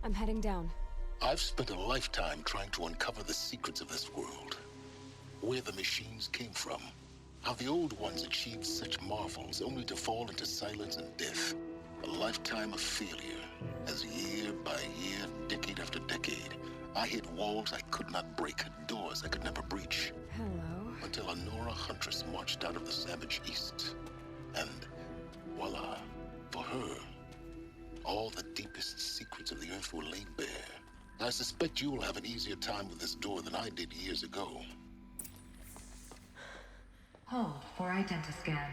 I'm heading down. I've spent a lifetime trying to uncover the secrets of this world. Where the machines came from. How the old ones achieved such marvels only to fall into silence and death. A lifetime of failure, as year by year, decade after decade, I hit walls I could not break, doors I could never breach. Hello. Until a Nora Huntress marched out of the savage East. And voila, for her, all the deepest secrets of the Earth were laid bare. I suspect you will have an easier time with this door than I did years ago. Hold for identiscan.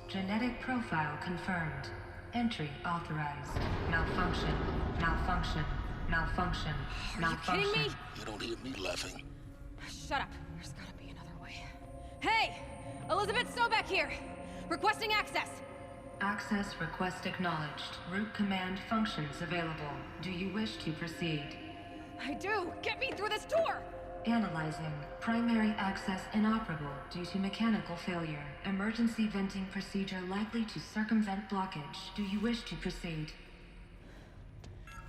Genetic profile confirmed. Entry authorized. Malfunction. Malfunction. Malfunction. Malfunction. Are you kidding me? You don't hear me laughing. Shut up. There's gotta be another way. Hey! Elizabeth Sobek here! Requesting access! Access request acknowledged. Root command functions available. Do you wish to proceed? I do! Get me through this door! Analyzing. Primary access inoperable due to mechanical failure. Emergency venting procedure likely to circumvent blockage. Do you wish to proceed?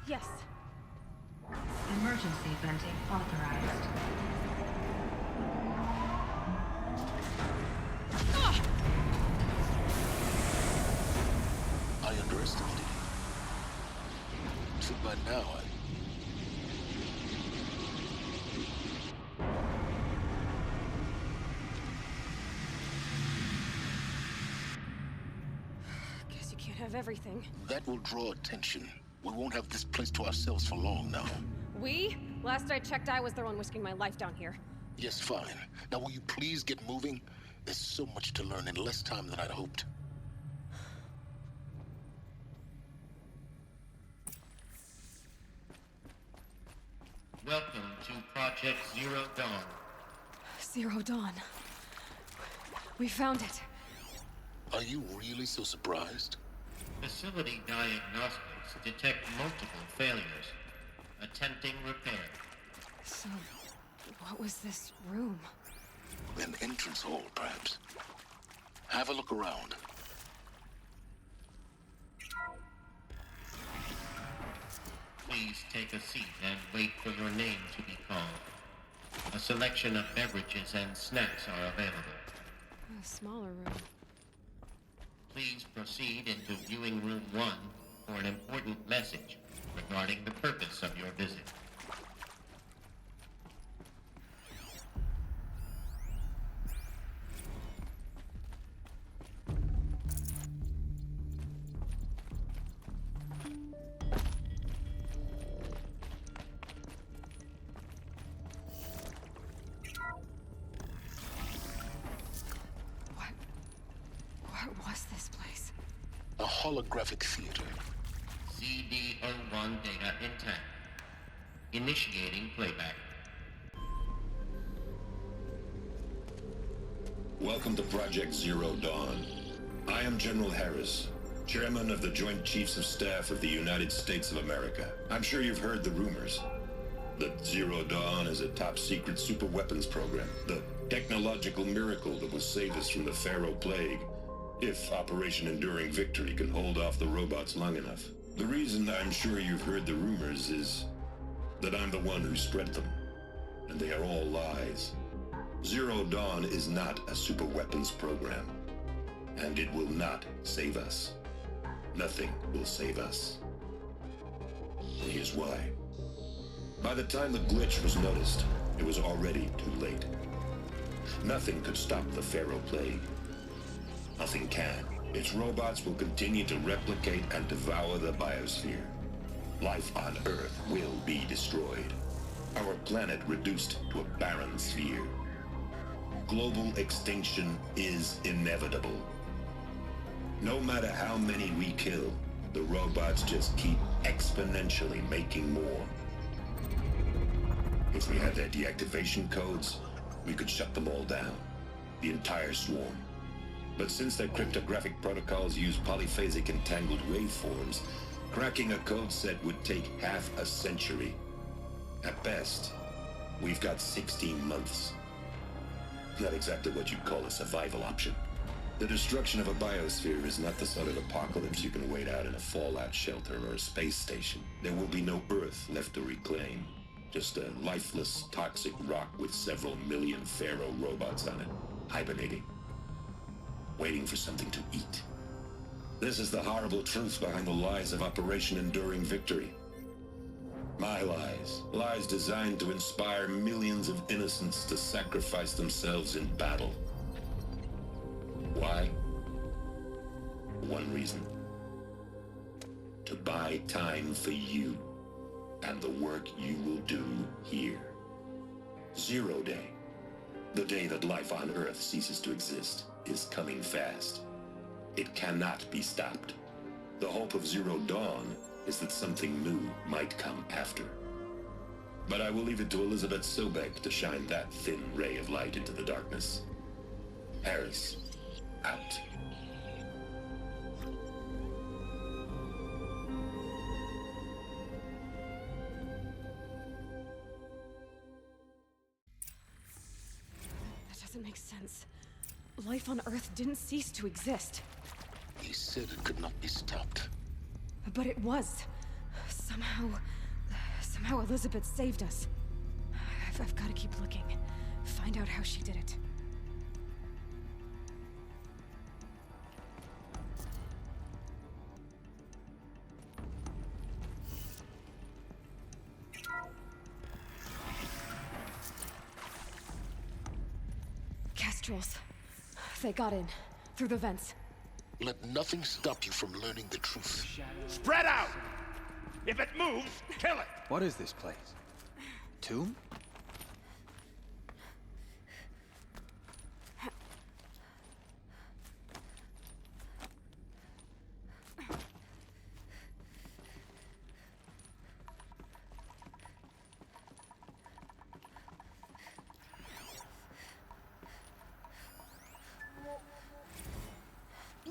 Yes. Emergency venting authorized. I underestimated you. So by now, Guess you can't have everything. that will draw attention. We won't have this place to ourselves for long now. We? Last I checked, I was the one risking my life down here. Yes, fine. Now will you please get moving? There's so much to learn in less time than I'd hoped. Welcome to Project Zero Dawn. Zero Dawn. We found it. Are you really so surprised? Facility diagnostics detect multiple failures. Attempting repair. So, what was this room? An entrance hall, perhaps. Have a look around. Please take a seat and wait for your name to be called. A selection of beverages and snacks are available. A smaller room. Please proceed into viewing room 1 for an important message regarding the purpose of your visit. What was this place? A holographic theater. CD01 data intact. Initiating playback. Welcome to Project Zero Dawn. I am General Harris, Chairman of the Joint Chiefs of Staff of the United States of America. I'm sure you've heard the rumors that Zero Dawn is a top-secret superweapons program, the technological miracle that will save us from the Pharaoh Plague, if Operation Enduring Victory can hold off the robots long enough. The reason I'm sure you've heard the rumors is that I'm the one who spread them, and they are all lies. Zero Dawn is not a superweapons program, and it will not save us. Nothing will save us. And here's why. By the time the glitch was noticed, it was already too late. Nothing could stop the Pharaoh Plague. Nothing can. Its robots will continue to replicate and devour the biosphere. Life on Earth will be destroyed. Our planet reduced to a barren sphere. Global extinction is inevitable. No matter how many we kill, the robots just keep exponentially making more. If we had their deactivation codes, we could shut them all down. The entire swarm. But since their cryptographic protocols use polyphasic entangled waveforms, cracking a code set would take half a century. At best, we've got 16 months. Not exactly what you'd call a survival option. The destruction of a biosphere is not the sort of apocalypse you can wait out in a fallout shelter or a space station. There will be no Earth left to reclaim. Just a lifeless, toxic rock with several million Pharaoh robots on it, hibernating, waiting for something to eat. This is the horrible truth behind the lies of Operation Enduring Victory. My lies. Lies designed to inspire millions of innocents to sacrifice themselves in battle. Why? One reason. To buy time for you and the work you will do here. Zero Day. The day that life on Earth ceases to exist is coming fast. It cannot be stopped. The hope of Zero Dawn is that something new might come after. But I will leave it to Elizabeth Sobek to shine that thin ray of light into the darkness. Harris, out. That doesn't make sense. Life on Earth didn't cease to exist. He said it could not be stopped. But it was. Somehow Elizabeth saved us. I've got to keep looking. Find out how she did it. Kestrels. They got in. Through the vents. Let nothing stop you from learning the truth. Spread out! If it moves, kill it! What is this place? Tomb?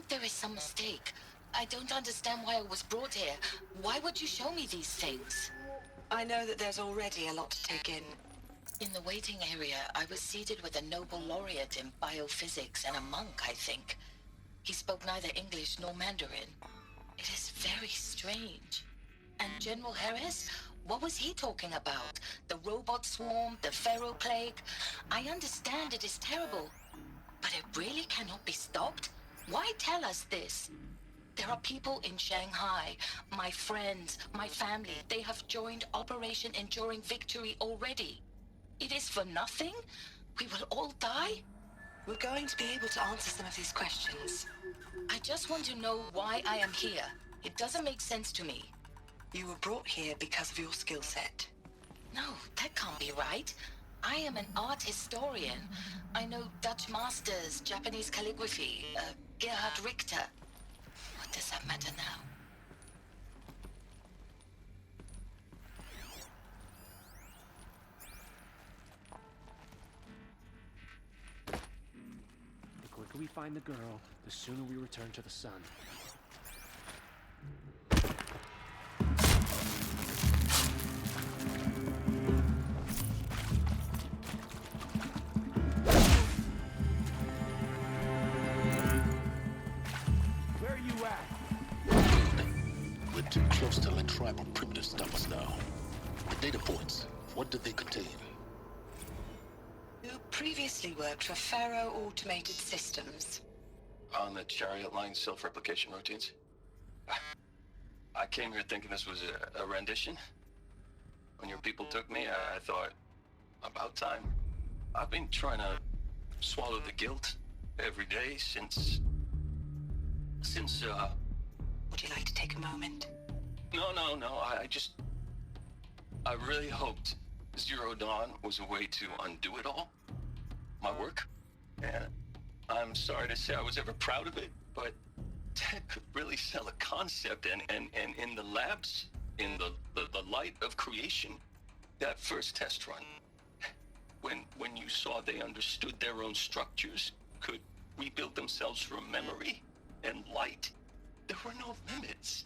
There is some mistake. I don't understand why I was brought here. Why would you show me these things? I know that there's already a lot to take in. In the waiting area, I was seated with a Nobel laureate in biophysics and a monk, I think. He spoke neither English nor Mandarin. It is very strange. And General Harris? What was he talking about? The robot swarm, the Pharaoh plague? I understand it is terrible, but it really cannot be stopped? Why tell us this? There are people in Shanghai, my friends, my family. They have joined Operation Enduring Victory already. It is for nothing? We will all die? We're going to be able to answer some of these questions. I just want to know why I am here. It doesn't make sense to me. You were brought here because of your skill set. No, that can't be right. I am an art historian. I know Dutch masters, Japanese calligraphy, Gerhard Richter. What does that matter now? The quicker we find the girl, the sooner we return to the sun. Too close to let tribal primitives stop us now. The data points, what did they contain? You previously worked for Pharaoh Automated Systems. On the Chariot Line self-replication routines? I came here thinking this was a rendition. When your people took me, I thought, about time. I've been trying to swallow the guilt every day since... Would you like to take a moment? No. I really hoped Zero Dawn was a way to undo it all. My work. And I'm sorry to say I was ever proud of it, but Ted could really sell a concept, and in the labs, in the light of creation, that first test run, when you saw they understood their own structures, could rebuild themselves from memory and light, there were no limits.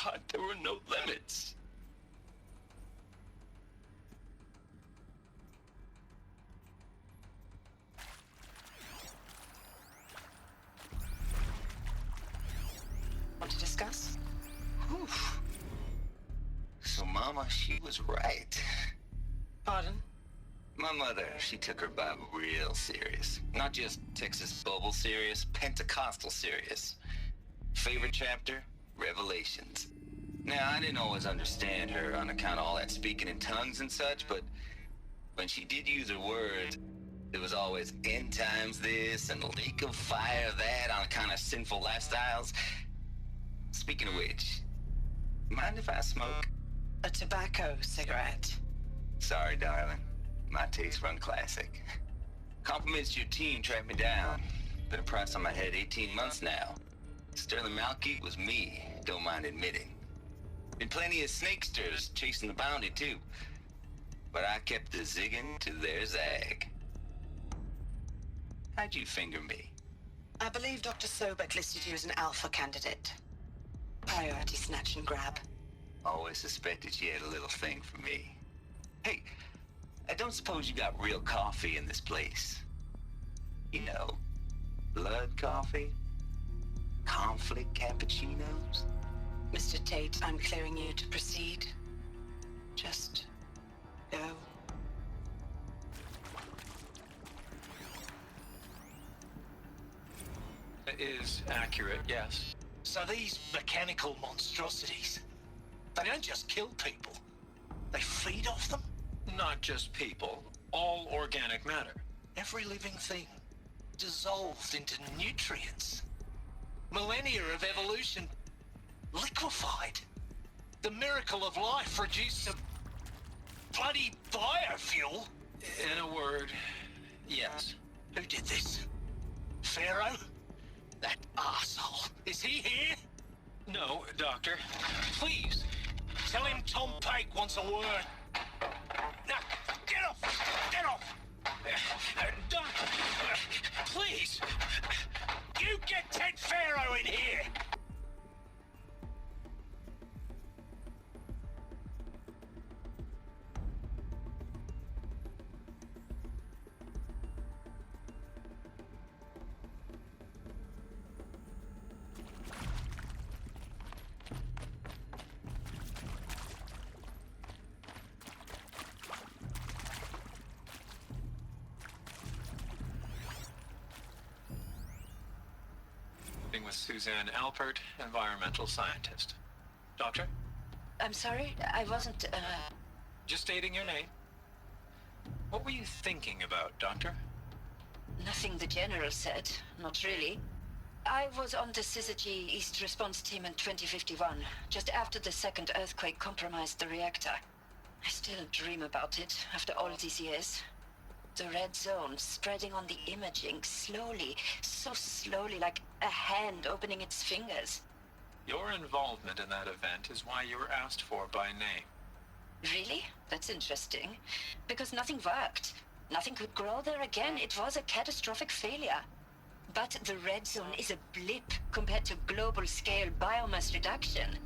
God, there were no limits. Want to discuss? Whew. So Mama, she was right. Pardon? My mother, she took her Bible real serious. Not just Texas Bible serious, Pentecostal serious. Favorite chapter? Revelations. Now, I didn't always understand her on account of all that speaking in tongues and such, but when she did use her words, it was always end times this and lake of fire that on account of sinful lifestyles. Speaking of which, mind if I smoke? A tobacco cigarette. Sorry, darling. My taste run classic. Compliments to your team tracked me down. Been a price on my head 18 months now. Sterling Malkeet was me, don't mind admitting. Been plenty of snakesters chasing the bounty too. But I kept the zigging to their zag. How'd you finger me? I believe Dr. Sobek listed you as an alpha candidate. Priority snatch and grab. Always suspected she had a little thing for me. Hey, I don't suppose you got real coffee in this place? You know, blood coffee? Conflict cappuccinos? Mr. Tate, I'm clearing you to proceed. Just go. It is accurate, yes. So these mechanical monstrosities, they don't just kill people, they feed off them? Not just people, all organic matter. Every living thing dissolved into nutrients. Millennia of evolution liquefied. The miracle of life reduced to bloody biofuel. In a word, yes. Who did this? Pharaoh? That arsehole. Is he here? No, Doctor. Please, tell him Tom Pake wants a word. Now, get off! Get off! Doctor! Please! You get Ted Pharaoh in here! With Suzanne Alpert, environmental scientist. Doctor? I'm sorry, I wasn't, Just stating your name. What were you thinking about, Doctor? Nothing the General said. Not really. I was on the Syzygy East Response Team in 2051, just after the second earthquake compromised the reactor. I still dream about it, after all these years. The red zone spreading on the imaging, slowly, so slowly, like a hand opening its fingers. Your involvement in that event is why you were asked for by name. Really? That's interesting. Because nothing worked. Nothing could grow there again. It was a catastrophic failure. But the red zone is a blip compared to global-scale biomass reduction.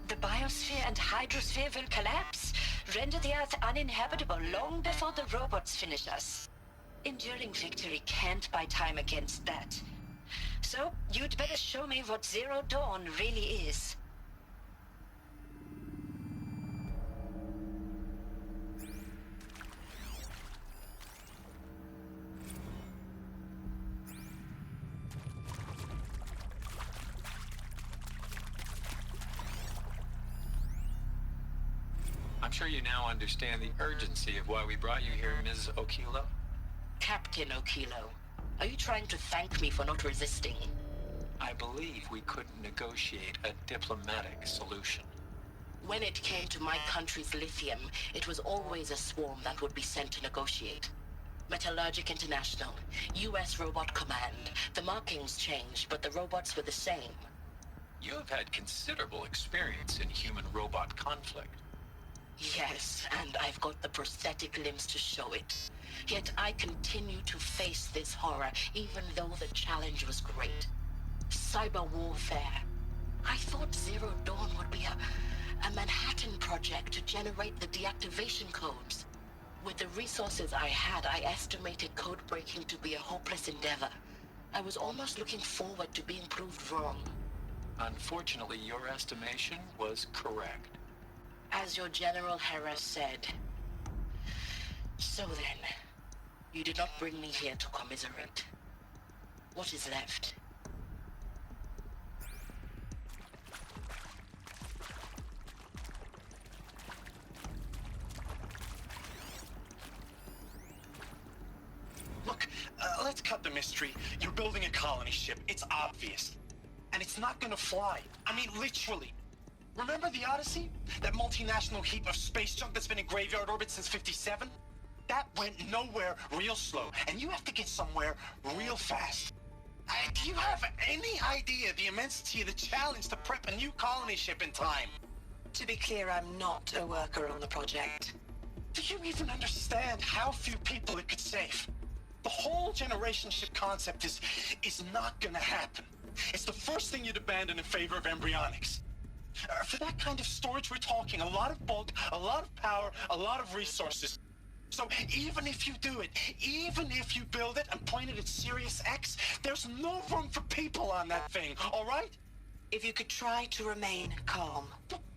The biosphere and hydrosphere will collapse, render the Earth uninhabitable long before the robots finish us. Enduring victory can't buy time against that. So, you'd better show me what Zero Dawn really is. I'm sure you now understand the urgency of why we brought you here, Ms. Okilo. Captain Okilo, are you trying to thank me for not resisting? I believe we couldn't negotiate a diplomatic solution. When it came to my country's lithium, it was always a swarm that would be sent to negotiate. Metallurgic International, US Robot Command. The markings changed, but the robots were the same. You have had considerable experience in human-robot conflict. Yes, and I've got the prosthetic limbs to show it. Yet I continue to face this horror, even though the challenge was great. Cyber warfare. I thought Zero Dawn would be a Manhattan project to generate the deactivation codes. With the resources I had, I estimated code breaking to be a hopeless endeavor. I was almost looking forward to being proved wrong. Unfortunately, your estimation was correct. As your General Harris said. So then, you did not bring me here to commiserate. What is left? Look, let's cut the mystery. You're building a colony ship. It's obvious. And it's not gonna fly. I mean, literally. Remember the Odyssey? That multinational heap of space junk that's been in graveyard orbit since '57? That went nowhere real slow. And you have to get somewhere real fast. Do you have any idea the immensity of the challenge to prep a new colony ship in time? To be clear, I'm not a worker on the project. Do you even understand how few people it could save? The whole generation ship concept is not gonna happen. It's the first thing you'd abandon in favor of embryonics. For that kind of storage, we're talking a lot of bulk, a lot of power, a lot of resources. So even if you do it, even if you build it and point it at Sirius X, there's no room for people on that thing, all right? If you could try to remain calm.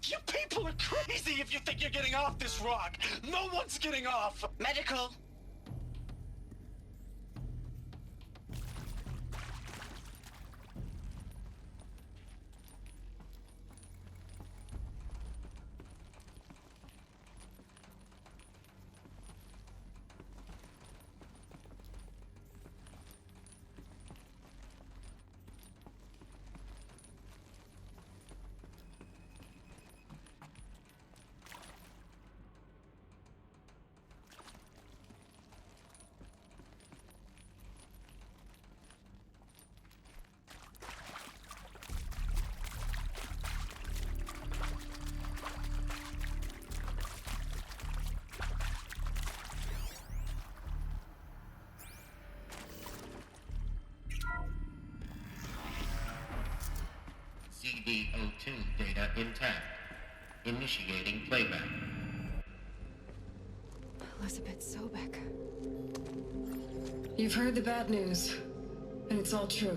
You people are crazy if you think you're getting off this rock. No one's getting off. Medical. CD02 data intact. Initiating playback. Elizabeth Sobek. You've heard the bad news, and it's all true.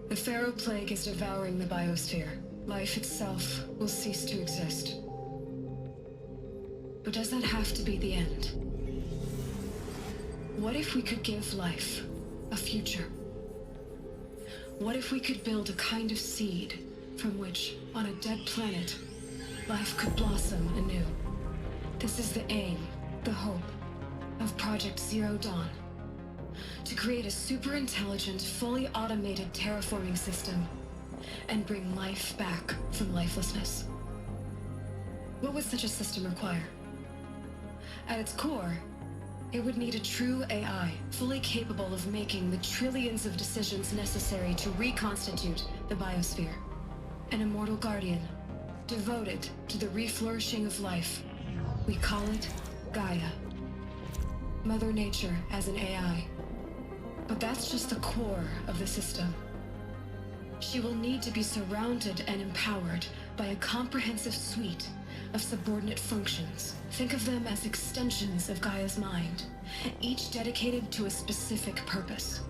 The Pharaoh Plague is devouring the biosphere. Life itself will cease to exist. But does that have to be the end? What if we could give life a future? What if we could build a kind of seed from which, on a dead planet, life could blossom anew? This is the aim, the hope, of Project Zero Dawn. To create a super-intelligent, fully automated terraforming system and bring life back from lifelessness. What would such a system require? At its core, it would need a true AI, fully capable of making the trillions of decisions necessary to reconstitute the biosphere. An immortal guardian, devoted to the reflourishing of life. We call it Gaia. Mother Nature as an AI. But that's just the core of the system. She will need to be surrounded and empowered by a comprehensive suite of subordinate functions. Think of them as extensions of Gaia's mind, each dedicated to a specific purpose.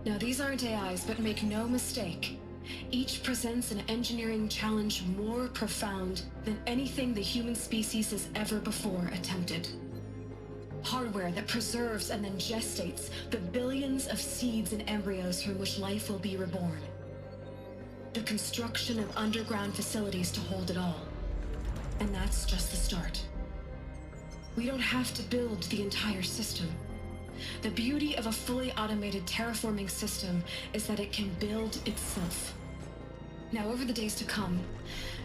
Now, these aren't AIs, but make no mistake, each presents an engineering challenge more profound than anything the human species has ever before attempted. Hardware that preserves and then gestates the billions of seeds and embryos from which life will be reborn. The construction of underground facilities to hold it all. And that's just the start. We don't have to build the entire system. The beauty of a fully automated terraforming system is that it can build itself. Now, over the days to come,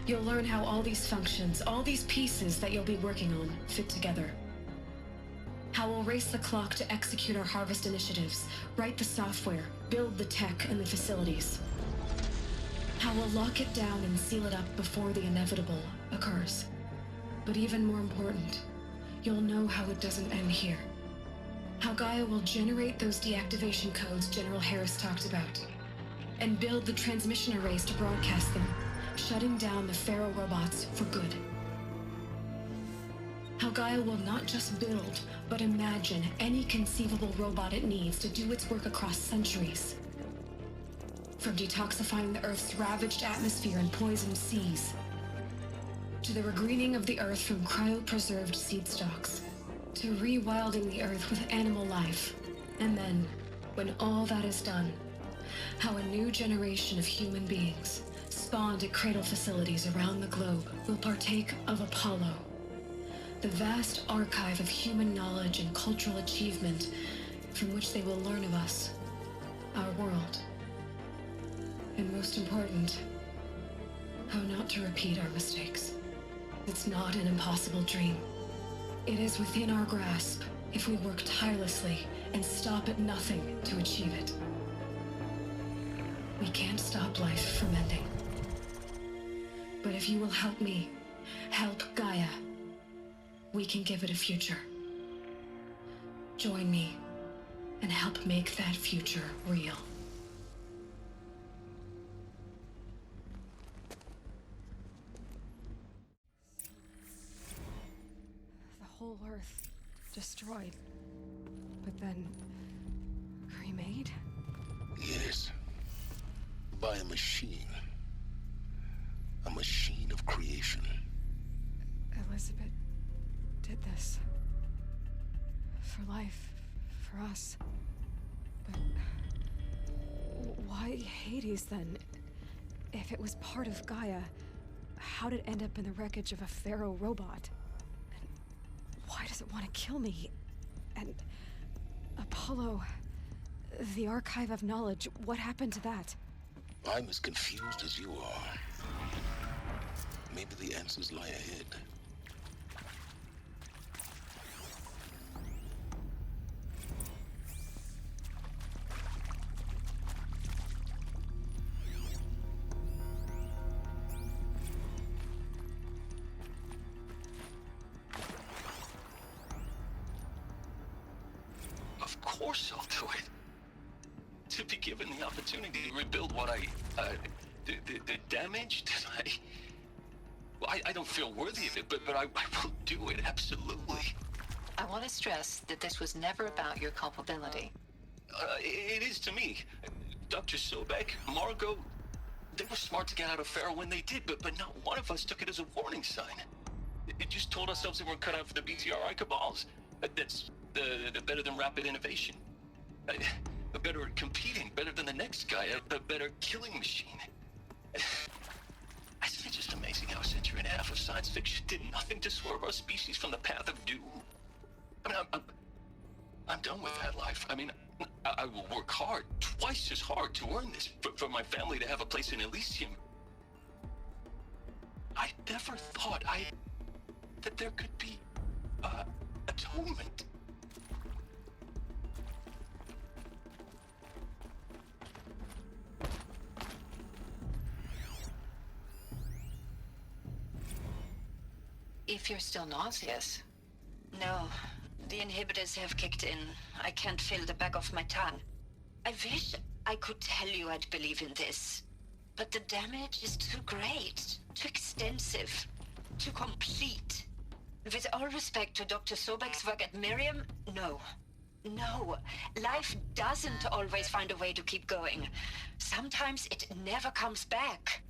you'll learn how all these functions, all these pieces that you'll be working on, fit together. How we'll race the clock to execute our harvest initiatives, write the software, build the tech and the facilities. How we'll lock it down and seal it up before the inevitable occurs. But even more important, you'll know how it doesn't end here. How Gaia will generate those deactivation codes General Harris talked about, and build the transmission arrays to broadcast them, shutting down the Pharaoh robots for good. How Gaia will not just build, but imagine any conceivable robot it needs to do its work across centuries. From detoxifying the Earth's ravaged atmosphere and poisoned seas, to the regreening of the Earth from cryopreserved seed stocks, to rewilding the Earth with animal life. And then, when all that is done, how a new generation of human beings, spawned at cradle facilities around the globe, will partake of Apollo, the vast archive of human knowledge and cultural achievement from which they will learn of us, our world. And most important, how not to repeat our mistakes. It's not an impossible dream. It is within our grasp if we work tirelessly and stop at nothing to achieve it. We can't stop life from ending. But if you will help me, help Gaia, we can give it a future. Join me and help make that future real. The whole Earth destroyed, but then remade? Yes. By a machine. A machine of creation. Elizabeth did this. For life, for us. But why Hades then? If it was part of Gaia, how did it end up in the wreckage of a Pharaoh robot? And why does it want to kill me? And Apollo, the archive of knowledge, what happened to that? I'm as confused as you are. Maybe the answers lie ahead. Of course I'll do it. To be given the opportunity to rebuild what the damage that I don't feel worthy of it, but I will do it, absolutely. I want to stress that this was never about your culpability. It is to me. Dr. Sobek, Margot, they were smart to get out of Pharaoh when they did, but not one of us took it as a warning sign. It just told ourselves that we're cut out for the BTRI cabals. That's better than rapid innovation. Better at competing, better than the next guy, a better killing machine. Isn't it just amazing how a century and a half of science fiction did nothing to swerve our species from the path of doom? I mean, I'm done with that life. I mean, I will work hard, twice as hard to earn this, for my family to have a place in Elysium. I never thought that there could be, atonement. If you're still nauseous. No, the inhibitors have kicked in. I can't feel the back of my tongue. I wish I could tell you I'd believe in this. But the damage is too great, too extensive, too complete. With all respect to Dr. Sobek's work at Miriam, no. No, life doesn't always find a way to keep going. Sometimes it never comes back.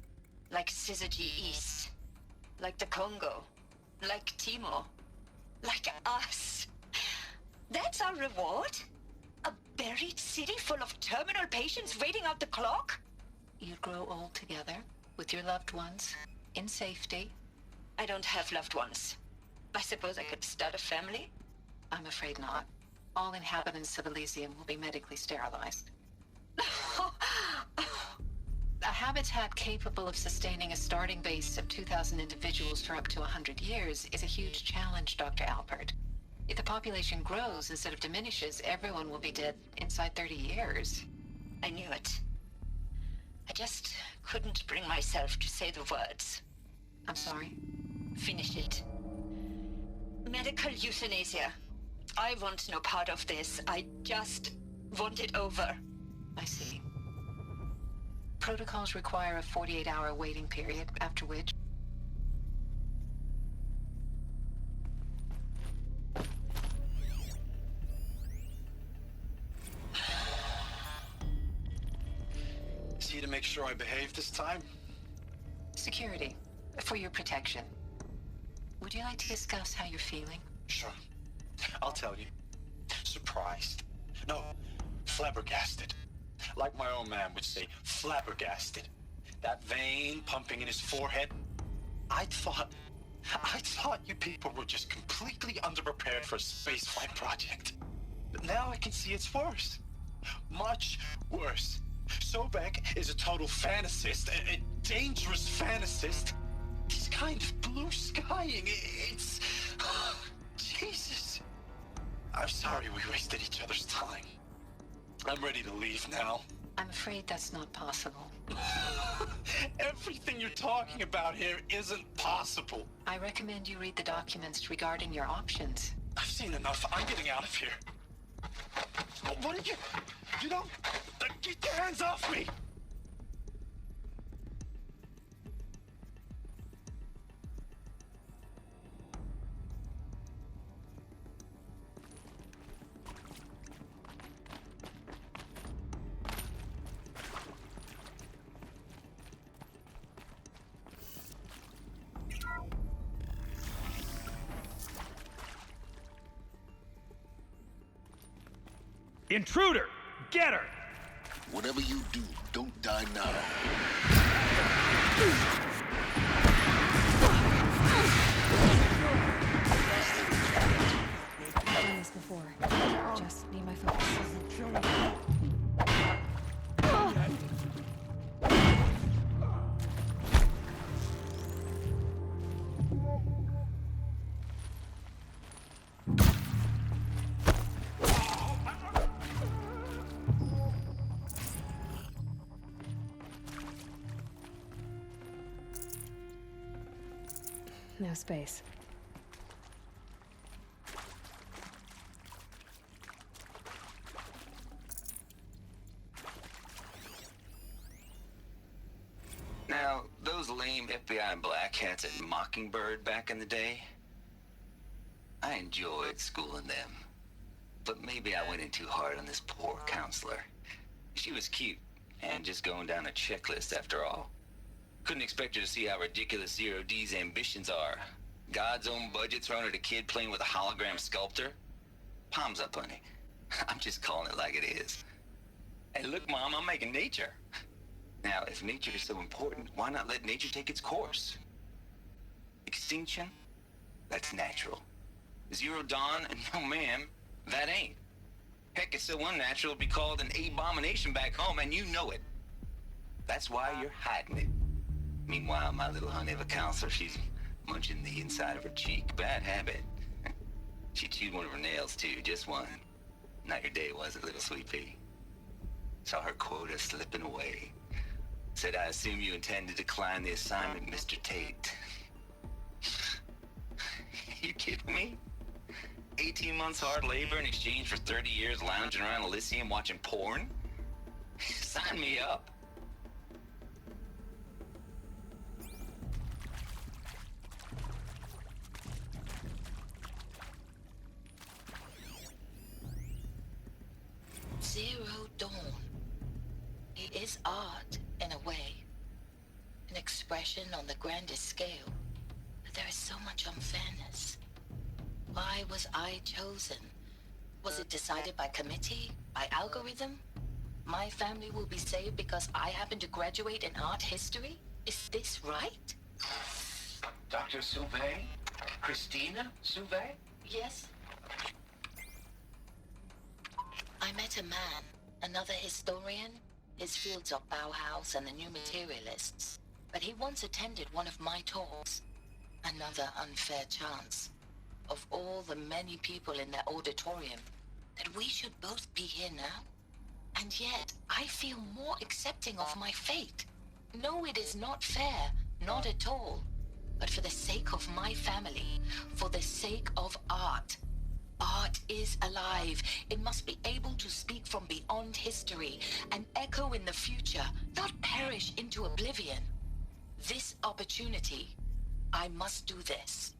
Like Syzygy East. Like the Congo. Like Timo. Like us. That's our reward? A buried city full of terminal patients waiting out the clock? You'd grow old together, with your loved ones, in safety. I don't have loved ones. I suppose I could start a family? I'm afraid not. All inhabitants of Elysium will be medically sterilized. A habitat capable of sustaining a starting base of 2,000 individuals for up to 100 years is a huge challenge, Dr. Alpert. If the population grows instead of diminishes, everyone will be dead inside 30 years. I knew it. I just couldn't bring myself to say the words. I'm sorry? Finish it. Medical euthanasia. I want no part of this. I just want it over. I see. Protocols require a 48-hour waiting period, after which... See you tomorrow. behave this time? Security, for your protection. Would you like to discuss how you're feeling? Sure. I'll tell you. Surprised. No, flabbergasted. Like my old man would say, flabbergasted. That vein pumping in his forehead. I thought you people were just completely underprepared for a spaceflight project. But now I can see it's worse. Much worse. Sobek is a total fantasist, a dangerous fantasist. He's kind of blue skying. It's... Jesus. I'm sorry we wasted each other's time. I'm ready to leave now. I'm afraid that's not possible. Everything you're talking about here isn't possible. I recommend you read the documents regarding your options. I've seen enough. I'm getting out of here. What are you... You don't... Get your hands off me! Intruder! Get her! Whatever you do, don't die now. I've done this before. Just need my focus. No space. Now, those lame FBI black hats at Mockingbird back in the day, I enjoyed schooling them. But maybe I went in too hard on this poor counselor. She was cute, and just going down a checklist after all. Couldn't expect her to see how ridiculous Zero D's ambitions are. God's own budget thrown at a kid playing with a hologram sculptor? Palms up, honey. I'm just calling it like it is. Hey, look, Mom, I'm making nature. Now, if nature is so important, why not let nature take its course? Extinction? That's natural. Zero Dawn? No, ma'am, that ain't. Heck, it's so unnatural it'd be called an abomination back home, and you know it. That's why you're hiding it. Meanwhile, my little honey of a counselor, she's munching the inside of her cheek. Bad habit. She chewed one of her nails, too, just one. Not your day, was it, little sweet pea? Saw her quota slipping away. Said, I assume you intend to decline the assignment, Mr. Tate. You kidding me? 18 months hard labor in exchange for 30 years lounging around Elysium watching porn? Sign me up. Zero Dawn. It is art, in a way. An expression on the grandest scale. But there is so much unfairness. Why was I chosen? Was it decided by committee? By algorithm? My family will be saved because I happen to graduate in art history? Is this right? Dr. Sauvé? Christina Sauvé? Yes. I met a man, another historian. His fields are Bauhaus and the New Materialists. But he once attended one of my talks. Another unfair chance. Of all the many people in that auditorium, that we should both be here now. And yet, I feel more accepting of my fate. No, it is not fair, not at all. But for the sake of my family, for the sake of art. Art is alive. It must be able to speak from beyond history and echo in the future, not perish into oblivion. This opportunity, I must do this.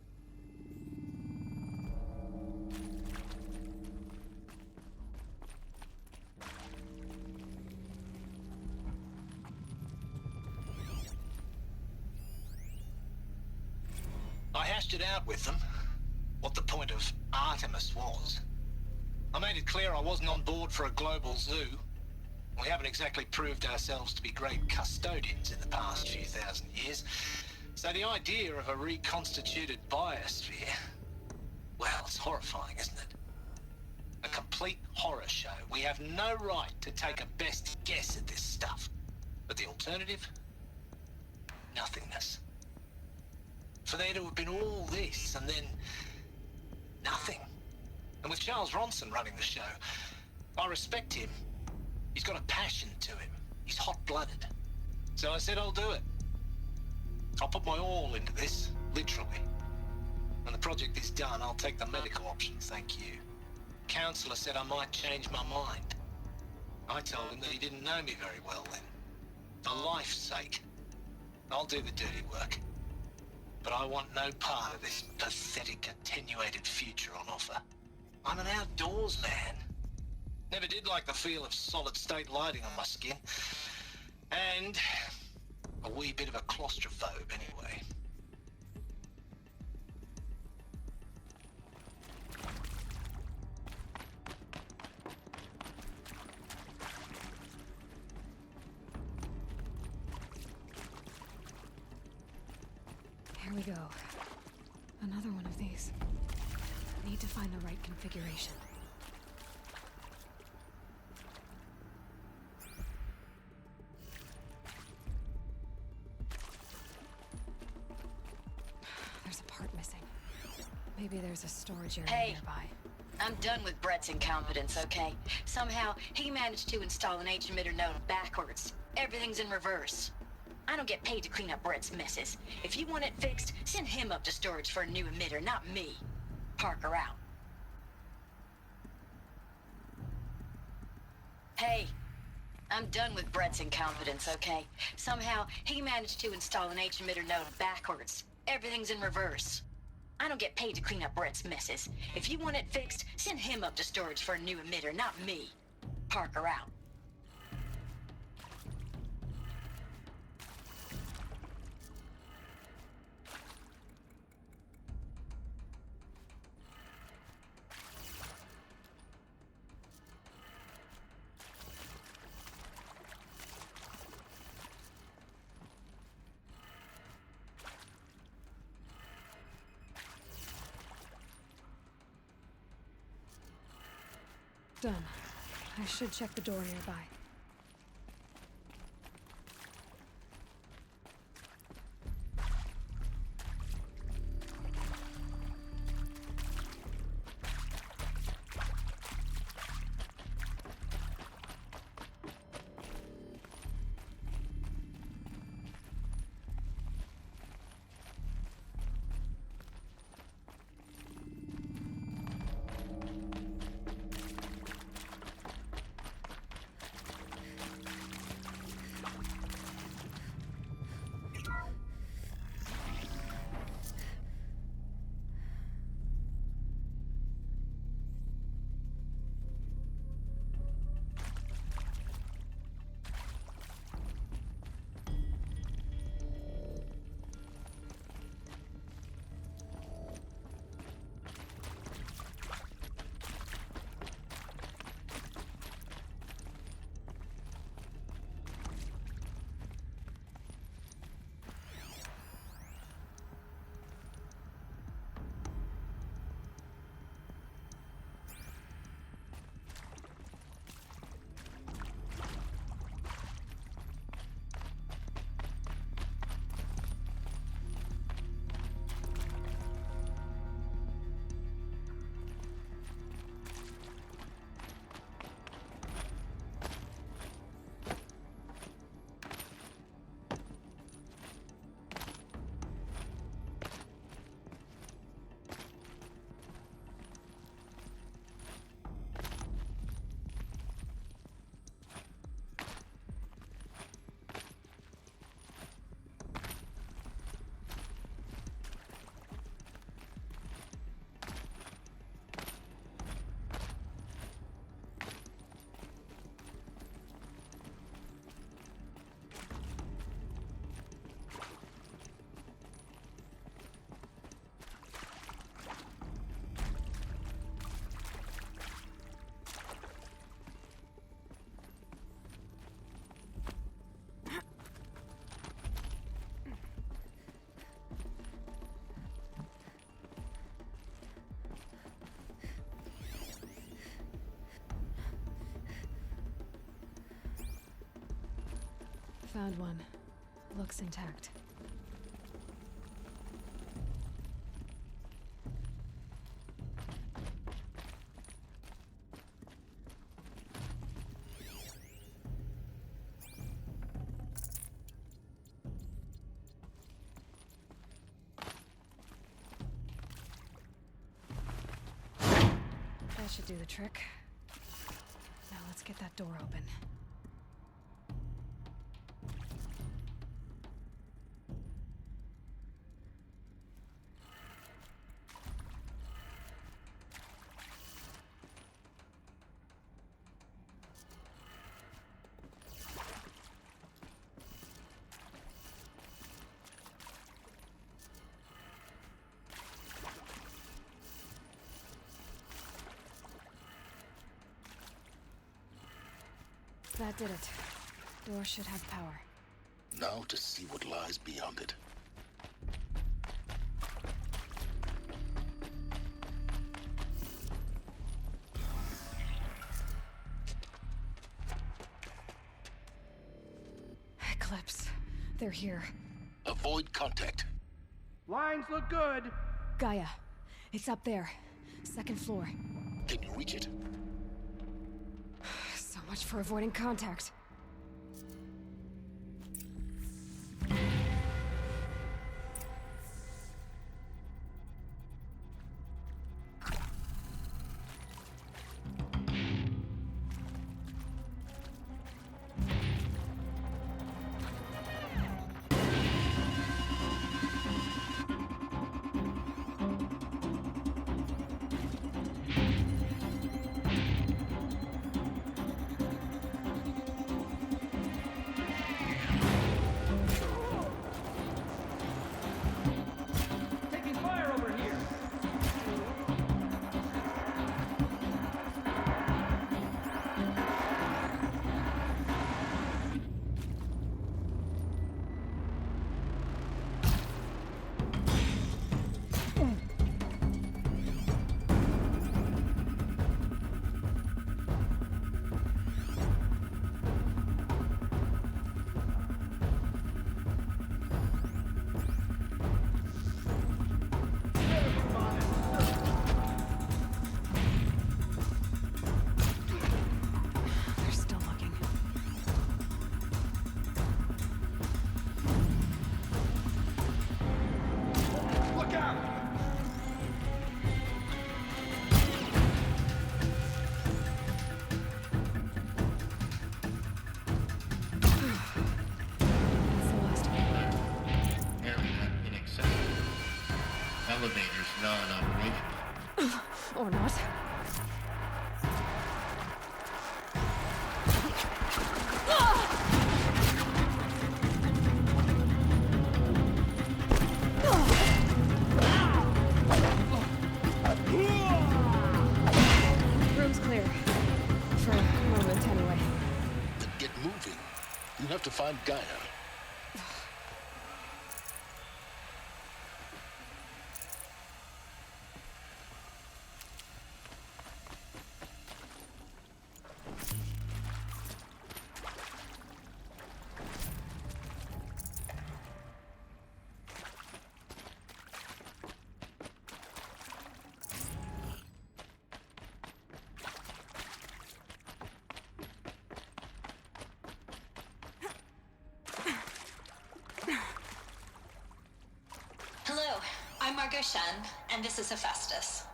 hashed it out with them, what the point of Artemis was. I made it clear I wasn't on board for a global zoo. We haven't exactly proved ourselves to be great custodians in the past few thousand years. So the idea of a reconstituted biosphere, well, it's horrifying, isn't it? A complete horror show. We have no right to take a best guess at this stuff. But the alternative? Nothingness. For there to have been all this and then nothing. And with Charles Ronson running the show, I respect him. He's got a passion to him. He's hot-blooded. So I said I'll do it. I'll put my all into this, literally. When the project is done, I'll take the medical option, thank you. Counselor said I might change my mind. I told him that he didn't know me very well then. For life's sake, I'll do the dirty work. But I want no part of this pathetic, attenuated future on offer. I'm an outdoors man. Never did like the feel of solid-state lighting on my skin. And a wee bit of a claustrophobe, anyway. Here we go. Another one of these. Need to find the right configuration. There's a part missing. Maybe there's a storage area nearby. I'm done with Brett's incompetence, okay? Somehow, he managed to install an H-emitter node backwards. Everything's in reverse. I don't get paid to clean up Brett's messes. If you want it fixed, send him up to storage for a new emitter, not me. Parker out. Hey, I'm done with Brett's incompetence, okay? Somehow, he managed to install an H-emitter node backwards. Everything's in reverse. I don't get paid to clean up Brett's messes. If you want it fixed, send him up to storage for a new emitter, not me. Parker out. Done. I should check the door nearby. Found one. Looks intact. That should do the trick. Now let's get that door open. That did it. Door should have power. Now to see what lies beyond it. Eclipse. They're here. Avoid contact. Lines look good. Gaia. It's up there. Second floor. Can you reach it? So much for avoiding contact. Elevators non-operational. Or not. Room's clear. For a moment, anyway. Then get moving. You have to find Gaia. Hello, I'm Margot Shen, and this is Hephaestus.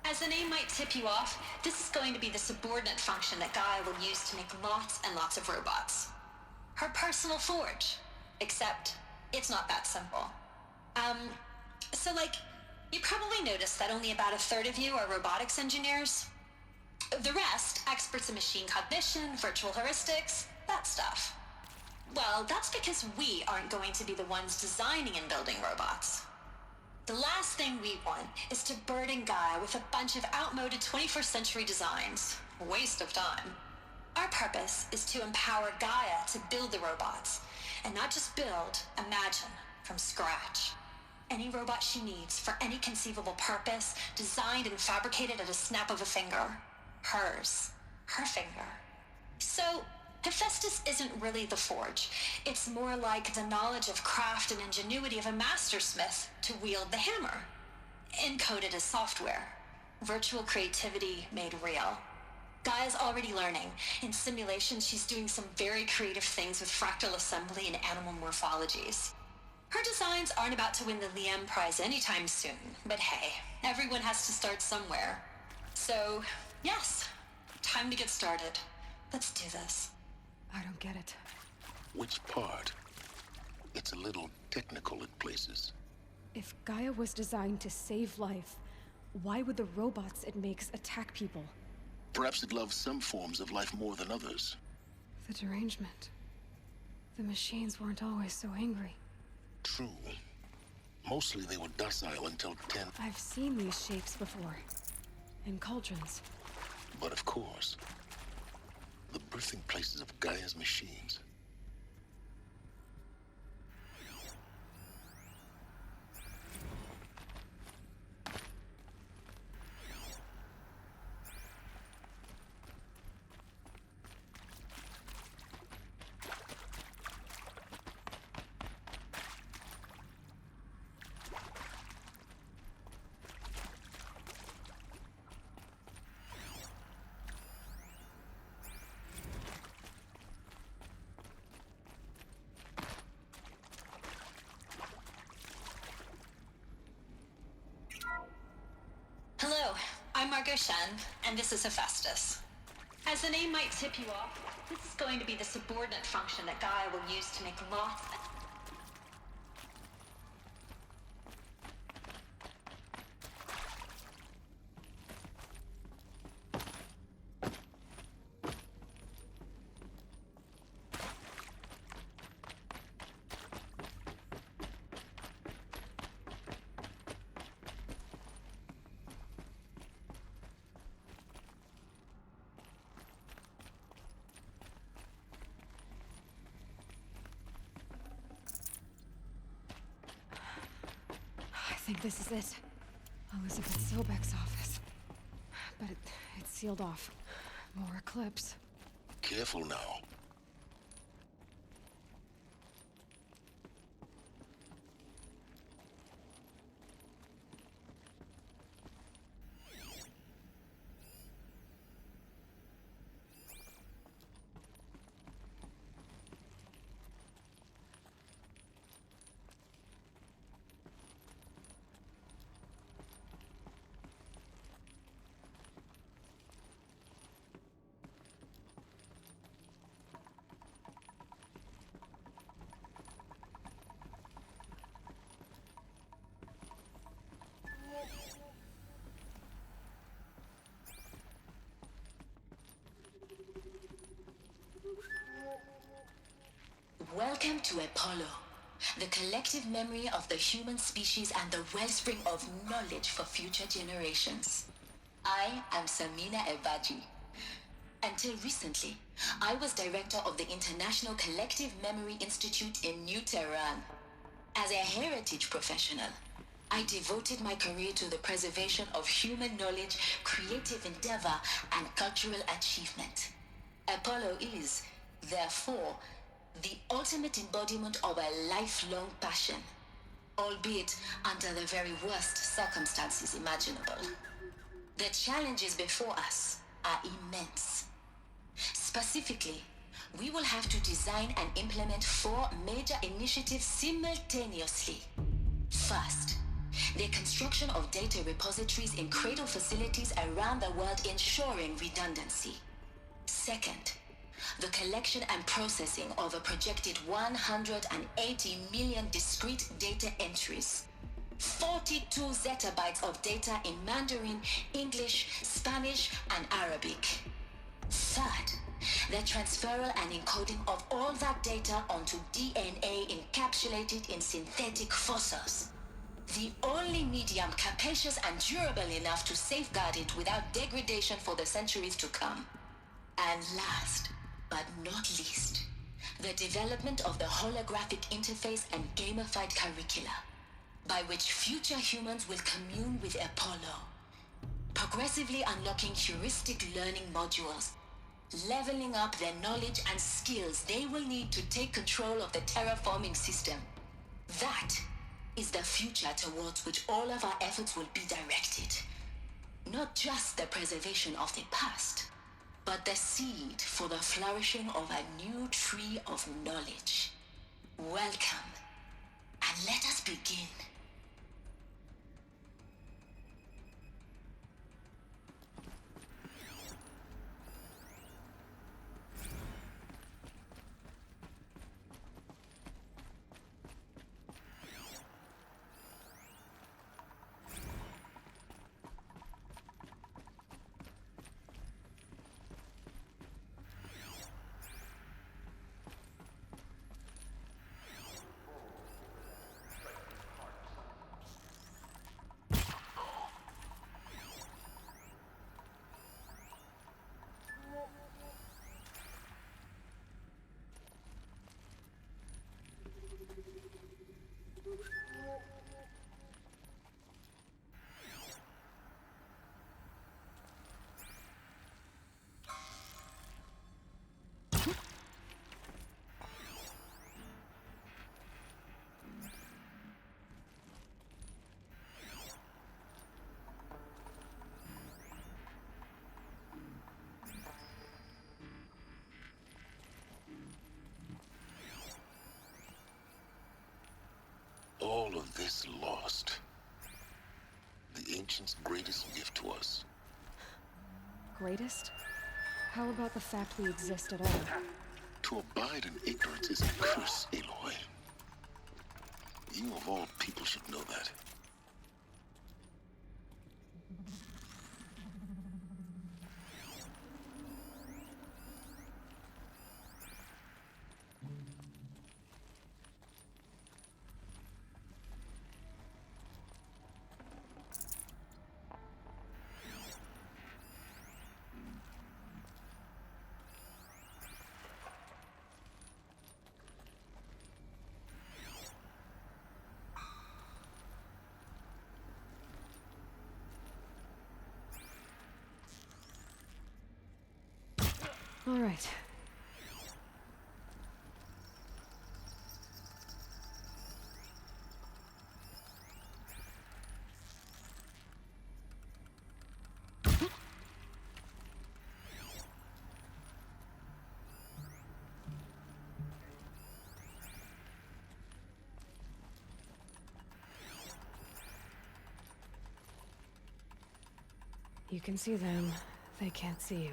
As the name might tip you off, this is going to be the subordinate function that Gaia will use to make lots and lots of robots. Her personal forge. Except, it's not that simple. You probably noticed that only about a third of you are robotics engineers. The rest, experts in machine cognition, virtual heuristics, that stuff. Well, that's because we aren't going to be the ones designing and building robots. The last thing we want is to burden Gaia with a bunch of outmoded 21st century designs. A waste of time. Our purpose is to empower Gaia to build the robots, and not just build, imagine, from scratch. Any robot she needs for any conceivable purpose, designed and fabricated at a snap of a finger. Hers. Her finger. So, Hephaestus isn't really the forge. It's more like the knowledge of craft and ingenuity of a mastersmith to wield the hammer. Encoded as software. Virtual creativity made real. Gaia's already learning. In simulations, she's doing some very creative things with fractal assembly and animal morphologies. Her designs aren't about to win the Liam Prize anytime soon, but hey, everyone has to start somewhere. So, yes, time to get started. Let's do this. I don't get it. Which part? It's a little technical in places. If Gaia was designed to save life, why would the robots it makes attack people? Perhaps it loves some forms of life more than others. The derangement. The machines weren't always so angry. True. Mostly they were docile until 10. I've seen these shapes before. In cauldrons. But of course, the birthing places of Gaia's machines. Hello, I'm Margot Shen, and this is Hephaestus. As the name might tip you off, this is going to be the subordinate function that Gaia will use to make lots of... I think this is it. Elizabeth Sobek's office. But it's sealed off. More Eclipse. Careful now. Welcome to Apollo, the collective memory of the human species and the wellspring of knowledge for future generations. I am Samina Ebaji. Until recently, I was director of the International Collective Memory Institute in New Tehran. As a heritage professional, I devoted my career to the preservation of human knowledge, creative endeavor, and cultural achievement. Apollo is, therefore, the ultimate embodiment of a lifelong passion, albeit under the very worst circumstances imaginable. The challenges before us are immense. Specifically, we will have to design and implement 4 major initiatives simultaneously. First, the construction of data repositories in cradle facilities around the world, ensuring redundancy. Second, the collection and processing of a projected 180 million discrete data entries. 42 zettabytes of data in Mandarin, English, Spanish, and Arabic. Third, the transferal and encoding of all that data onto DNA encapsulated in synthetic fossils. The only medium capacious and durable enough to safeguard it without degradation for the centuries to come. And last, but not least, the development of the holographic interface and gamified curricula, by which future humans will commune with Apollo, progressively unlocking heuristic learning modules, leveling up their knowledge and skills they will need to take control of the terraforming system. That is the future towards which all of our efforts will be directed. Not just the preservation of the past, but the seed for the flourishing of a new tree of knowledge. Welcome, and let us begin. All of this lost. The Ancients' greatest gift to us. Greatest? How about the fact we exist at all? To abide in ignorance is a curse, Aloy. You of all people should know that. All right. You can see them. They can't see you.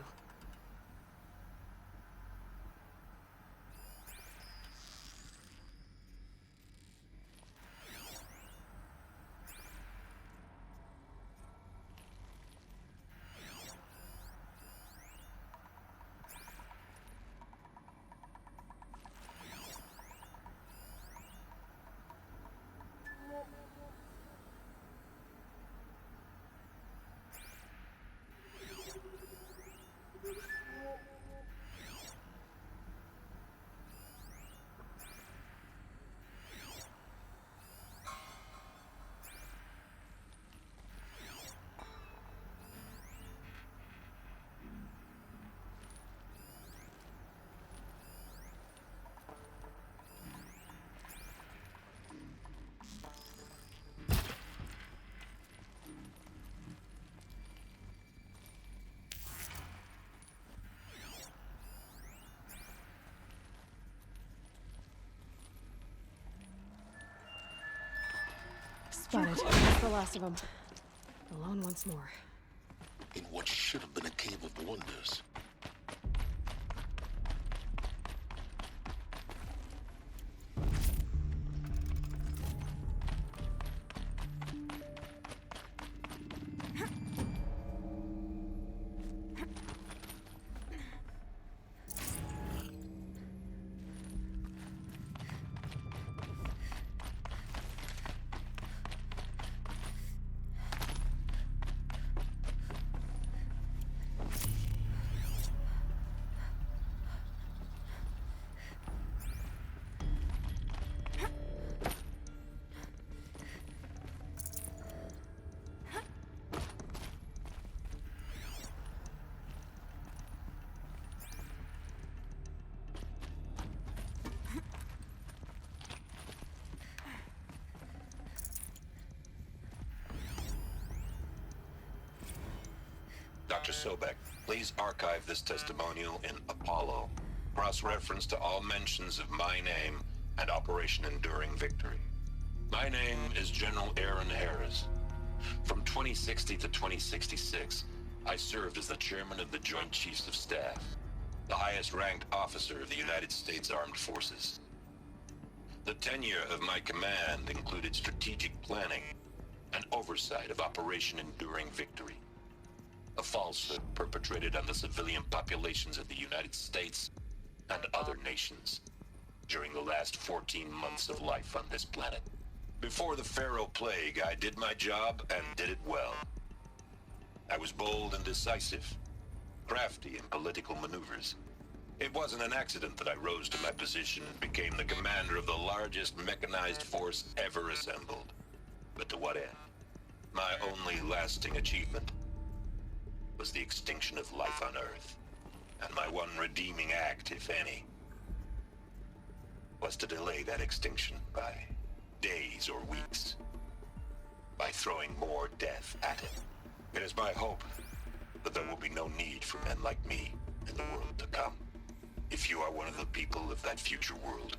Spotted. That's the last of them. Alone once more. In what should have been a cave of wonders. Dr. Sobek, please archive this testimonial in Apollo. Cross-reference to all mentions of my name and Operation Enduring Victory. My name is General Aaron Harris. From 2060 to 2066, I served as the chairman of the Joint Chiefs of Staff, the highest-ranked officer of the United States Armed Forces. The tenure of my command included strategic planning and oversight of Operation Enduring Victory, a falsehood perpetrated on the civilian populations of the United States and other nations during the last 14 months of life on this planet. Before the Pharaoh Plague, I did my job and did it well. I was bold and decisive, crafty in political maneuvers. It wasn't an accident that I rose to my position and became the commander of the largest mechanized force ever assembled. But to what end? My only lasting achievement was the extinction of life on Earth. And my one redeeming act, if any, was to delay that extinction by days or weeks, by throwing more death at it. It is my hope that there will be no need for men like me in the world to come. If you are one of the people of that future world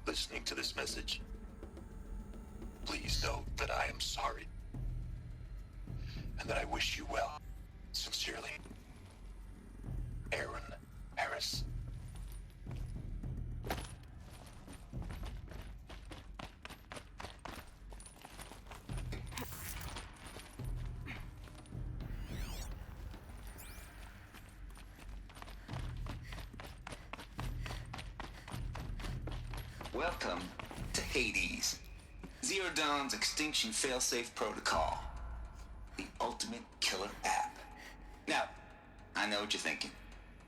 listening to this message, please know that I am sorry and that I wish you well. Sincerely, Aaron Harris. Welcome to Hades, Zero Dawn's extinction failsafe protocol, the ultimate killer app. Now, I know what you're thinking.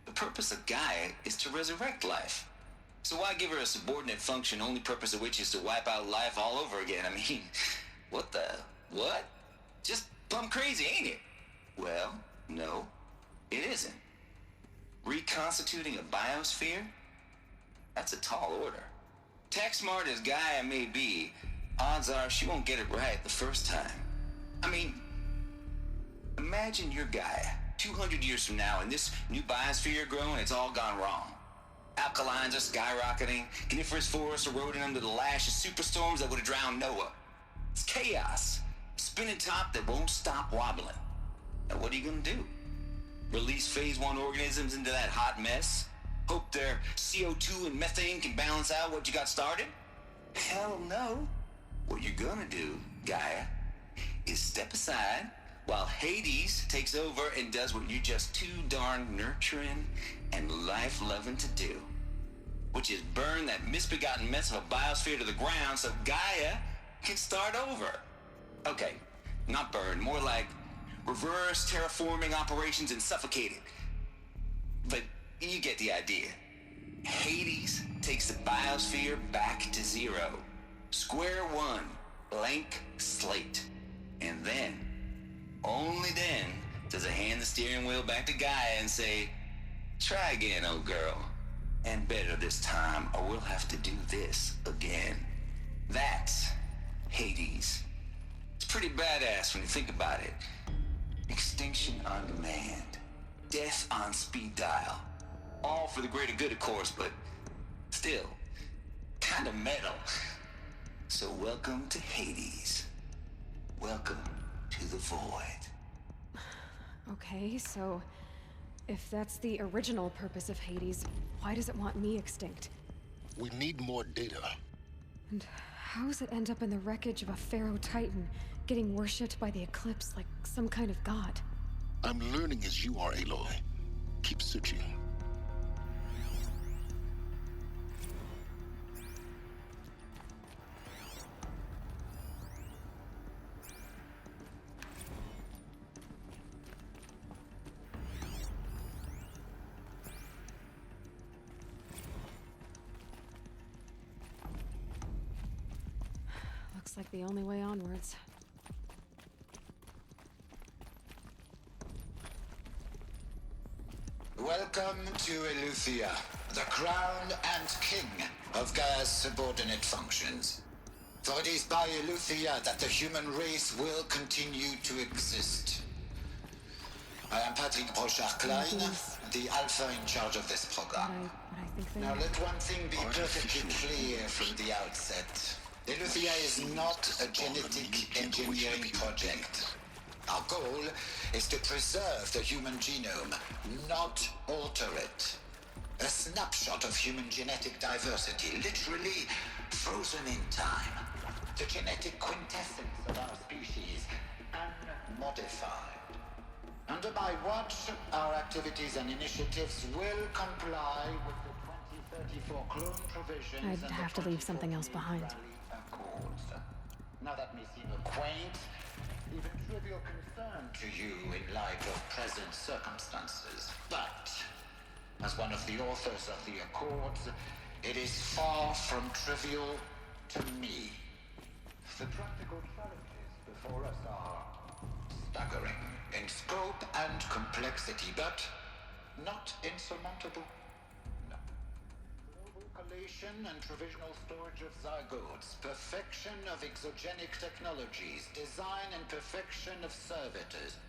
The purpose of Gaia is to resurrect life. So why give her a subordinate function, only purpose of which is to wipe out life all over again? I mean, what? Just plumb crazy, ain't it? Well, no, it isn't. Reconstituting a biosphere? That's a tall order. Tech smart as Gaia may be, odds are she won't get it right the first time. I mean, imagine you're Gaia 200 years from now, and this new biosphere you're growing, it's all gone wrong. Alkalines are skyrocketing, coniferous forests eroding under the lash of superstorms that would have drowned Noah. It's chaos, a spinning top that won't stop wobbling. Now what are you gonna do? Release phase 1 organisms into that hot mess? Hope their CO2 and methane can balance out what you got started? Hell no. What you're gonna do, Gaia, is step aside while Hades takes over and does what you're just too darn nurturing and life-loving to do, which is burn that misbegotten mess of a biosphere to the ground so Gaia can start over. Okay, not burn, more like reverse terraforming operations and suffocate it. But you get the idea. Hades takes the biosphere back to zero. Square one, blank slate. And then, only then, does it hand the steering wheel back to Gaia and say, try again, old girl. And better this time, or we'll have to do this again. That's Hades. It's pretty badass when you think about it. Extinction on demand. Death on speed dial. All for the greater good, of course, but still, kind of metal. So welcome to Hades. Welcome to the void. Okay, so if that's the original purpose of Hades, why does it want me extinct? We need more data. And how does it end up in the wreckage of a Pharaoh Titan, getting worshipped by the Eclipse like some kind of god? I'm learning as you are, Aloy. Keep searching. Looks like the only way onwards. Welcome to Eleuthia, the crown and king of Gaia's subordinate functions. For it is by Eleuthia that the human race will continue to exist. I am Patrick Brochard-Klein, the Alpha in charge of this program. Now let one thing be perfectly clear from the outset. Eleuthia is not a genetic engineering project. Our goal is to preserve the human genome, not alter it. A snapshot of human genetic diversity, literally frozen in time. The genetic quintessence of our species, unmodified. Under my watch, our activities and initiatives will comply with the 2034 clone provisions. I'd have to leave something else behind. Accords. Now that may seem a quaint, even trivial concern to you in light of present circumstances. But, as one of the authors of the Accords, it is far from trivial to me. The practical challenges before us are staggering in scope and complexity, but not insurmountable. No. Global collation and provisional storage of zygotes, perfection of exogenic technologies, design and perfection of servitors,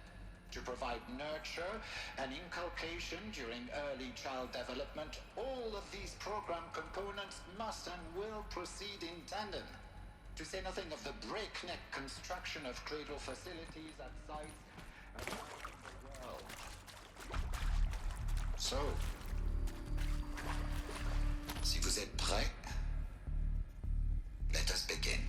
to provide nurture and inculcation during early child development. All of these program components must and will proceed in tandem. To say nothing of the breakneck construction of cradle facilities at sites around the world. So, si vous êtes prêts, let us begin.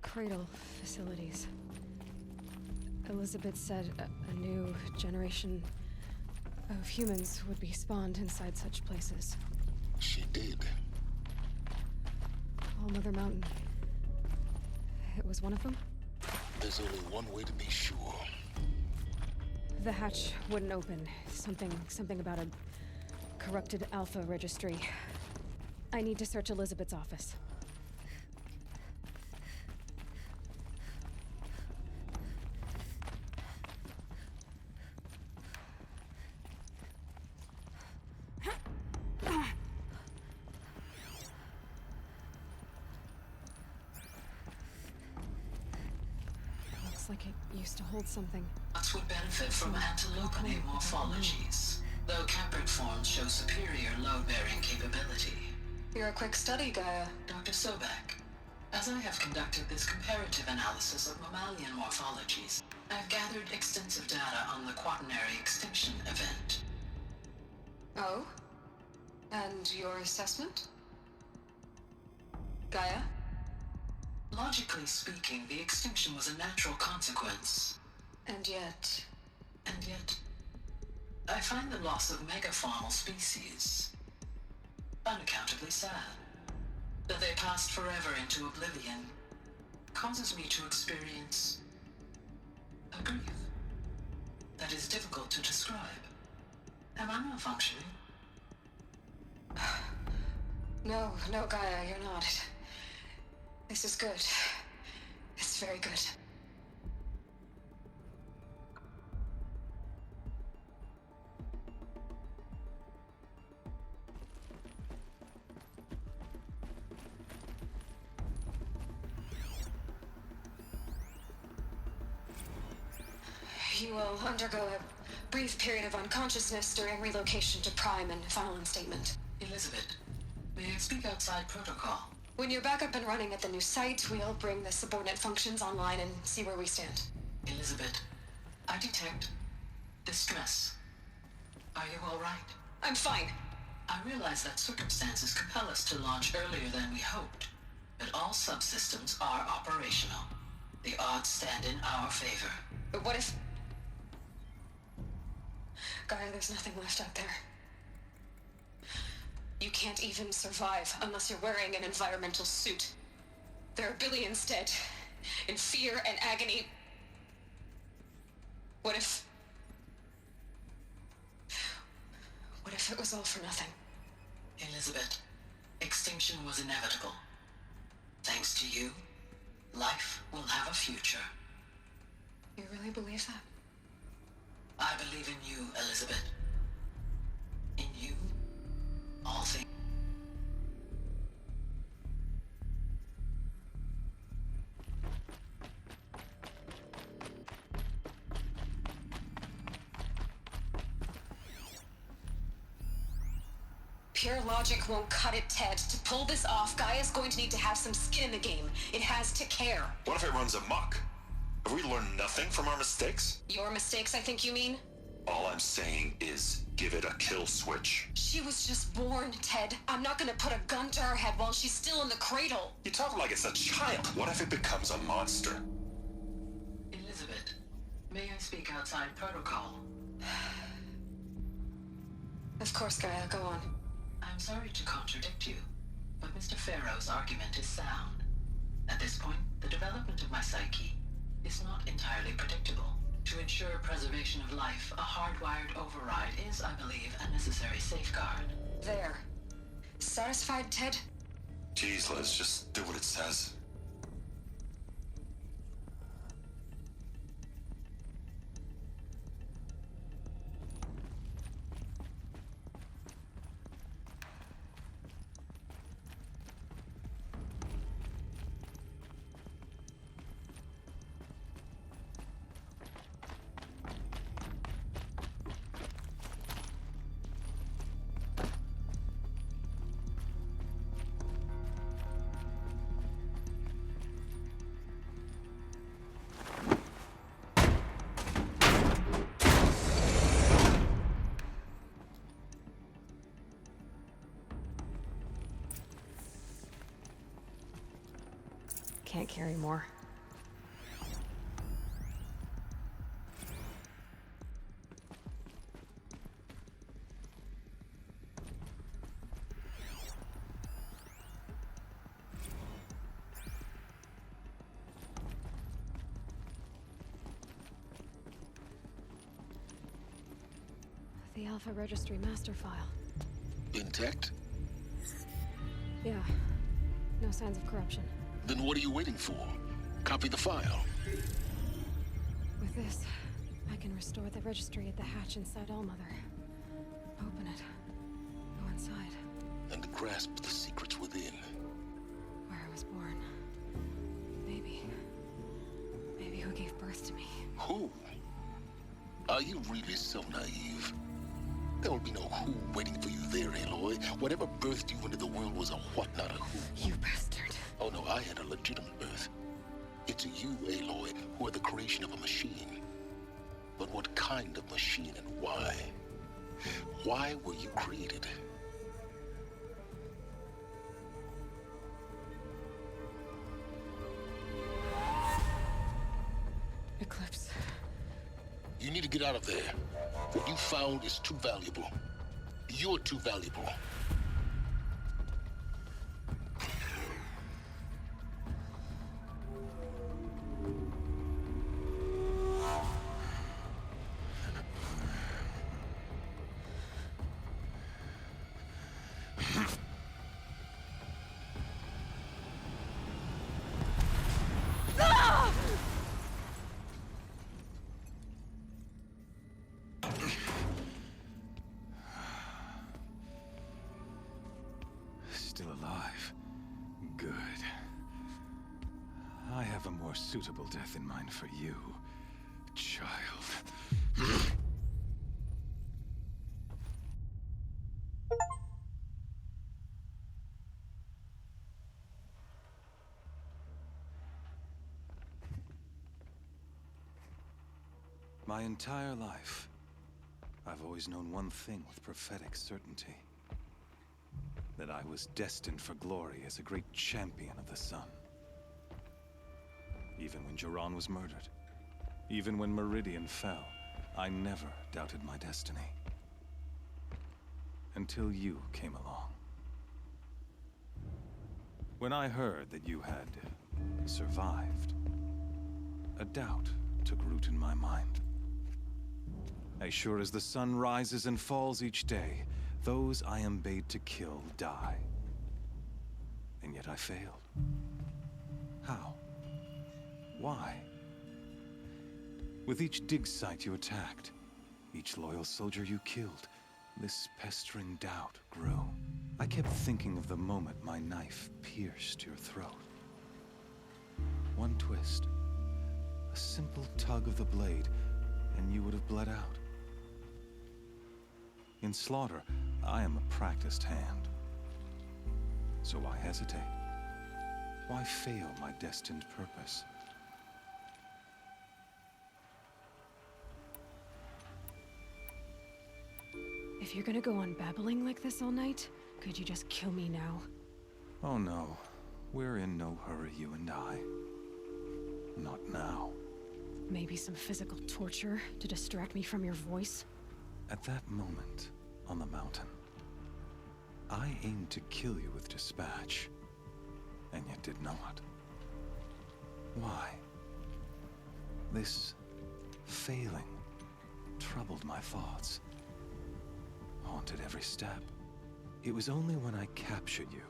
Cradle facilities. Elizabeth said a new generation of humans would be spawned inside such places. She did. All Mother Mountain. It was one of them? There's only one way to be sure. The hatch wouldn't open. Something about a corrupted Alpha registry. I need to search Elizabeth's office. Like it used to hold something. Nuts would benefit from antilopinate morphologies, though Caprid forms show superior load-bearing capability. You're a quick study, Gaia. Dr. Sobek, as I have conducted this comparative analysis of mammalian morphologies, I have gathered extensive data on the quaternary extinction event. Oh? And your assessment? Gaia? Logically speaking, the extinction was a natural consequence. And yet, I find the loss of megafaunal species unaccountably sad. That they passed forever into oblivion causes me to experience a grief that is difficult to describe. Am I malfunctioning? No, Gaia, you're not. This is good. It's very good. You will undergo a brief period of unconsciousness during relocation to Prime and final instatement. Elizabeth, may I speak outside protocol? When you're back up and running at the new site, we'll bring the subordinate functions online and see where we stand. Elizabeth, I detect distress. Are you all right? I'm fine. I realize that circumstances compel us to launch earlier than we hoped, but all subsystems are operational. The odds stand in our favor. But what if... Gaia, there's nothing left out there. You can't even survive unless you're wearing an environmental suit. There are billions dead, in fear and agony. What if it was all for nothing? Elizabeth, extinction was inevitable. Thanks to you, life will have a future. You really believe that? I believe in you, Elizabeth. In you, all things. Pure logic won't cut it, Ted. To pull this off, Gaia's going to need to have some skin in the game. It has to care. What if it runs amok? Have we learned nothing from our mistakes? Your mistakes, I think you mean? All I'm saying is, give it a kill switch. She was just born, Ted. I'm not gonna put a gun to her head while she's still in the cradle. You talk like it's a child. What if it becomes a monster? Elizabeth, may I speak outside protocol? Of course, Gaia, go on. I'm sorry to contradict you, but Mr. Farrow's argument is sound. At this point, the development of my psyche is not entirely predictable. To ensure preservation of life, a hardwired override is, I believe, a necessary safeguard. There. Satisfied, Ted? Jeez, Liz, just do what it says. Can't carry more. The Alpha Registry master file. Intact? Yeah. No signs of corruption. Then what are you waiting for? Copy the file. With this, I can restore the registry at the hatch inside Allmother. Open it. Go inside. And grasp the secrets within. Where I was born. Maybe who gave birth to me. Who? Are you really so naive? There will be no who waiting for you there, Aloy. Whatever birthed you into the world was a what, not a who. You bastard. Oh no, I had a legitimate birth. It's you, Aloy, who are the creation of a machine. But what kind of machine and why? Why were you created? Eclipse. You need to get out of there. What you found is too valuable. You're too valuable. Still alive. Good. I have a more suitable death in mind for you, child. My entire life, I've always known one thing with prophetic certainty. That I was destined for glory as a great champion of the sun. Even when Jiran was murdered, even when Meridian fell, I never doubted my destiny. Until you came along. When I heard that you had survived, a doubt took root in my mind. As sure as the sun rises and falls each day, those I am bade to kill die. And yet I failed. How? Why? With each dig site you attacked, Each loyal soldier you killed, this pestering doubt grew. I kept thinking of the moment my knife pierced your throat. One twist, a simple tug of the blade, and you would have bled out. In slaughter, I am a practiced hand. So why hesitate? Why fail my destined purpose? If you're gonna go on babbling like this all night, could you just kill me now? Oh no, we're in no hurry, you and I. Not now. Maybe some physical torture to distract me from your voice? At that moment, on the mountain, I aimed to kill you with dispatch, and yet did not. Why? This failing troubled my thoughts, haunted every step. It was only when I captured you,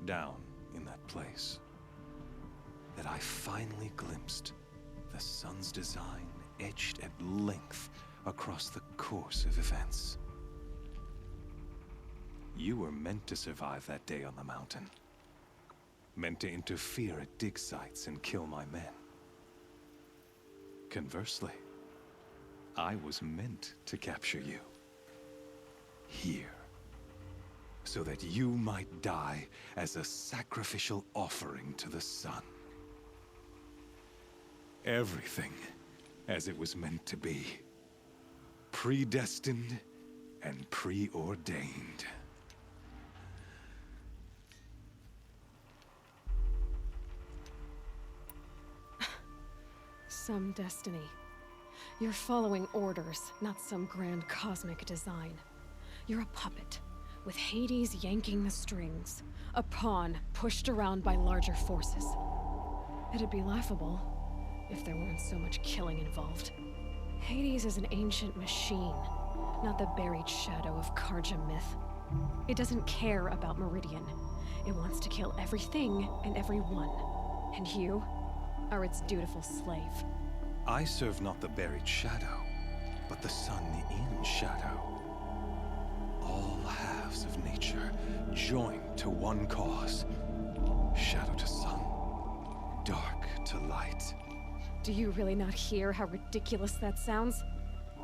down in that place, that I finally glimpsed the sun's design etched at length across the course of events. You were meant to survive that day on the mountain. Meant to interfere at dig sites and kill my men. Conversely, I was meant to capture you. Here. So that you might die as a sacrificial offering to the sun. Everything as it was meant to be. Predestined and preordained. Some destiny. You're following orders, not some grand cosmic design. You're a puppet, with Hades yanking the strings. A pawn pushed around by larger forces. It'd be laughable if there weren't so much killing involved. Hades is an ancient machine, not the buried shadow of Karja myth. It doesn't care about Meridian. It wants to kill everything and everyone. And you are its dutiful slave. I serve not the buried shadow, but the sun in shadow. All halves of nature joined to one cause. Shadow to sun, dark to light. Do you really not hear how ridiculous that sounds?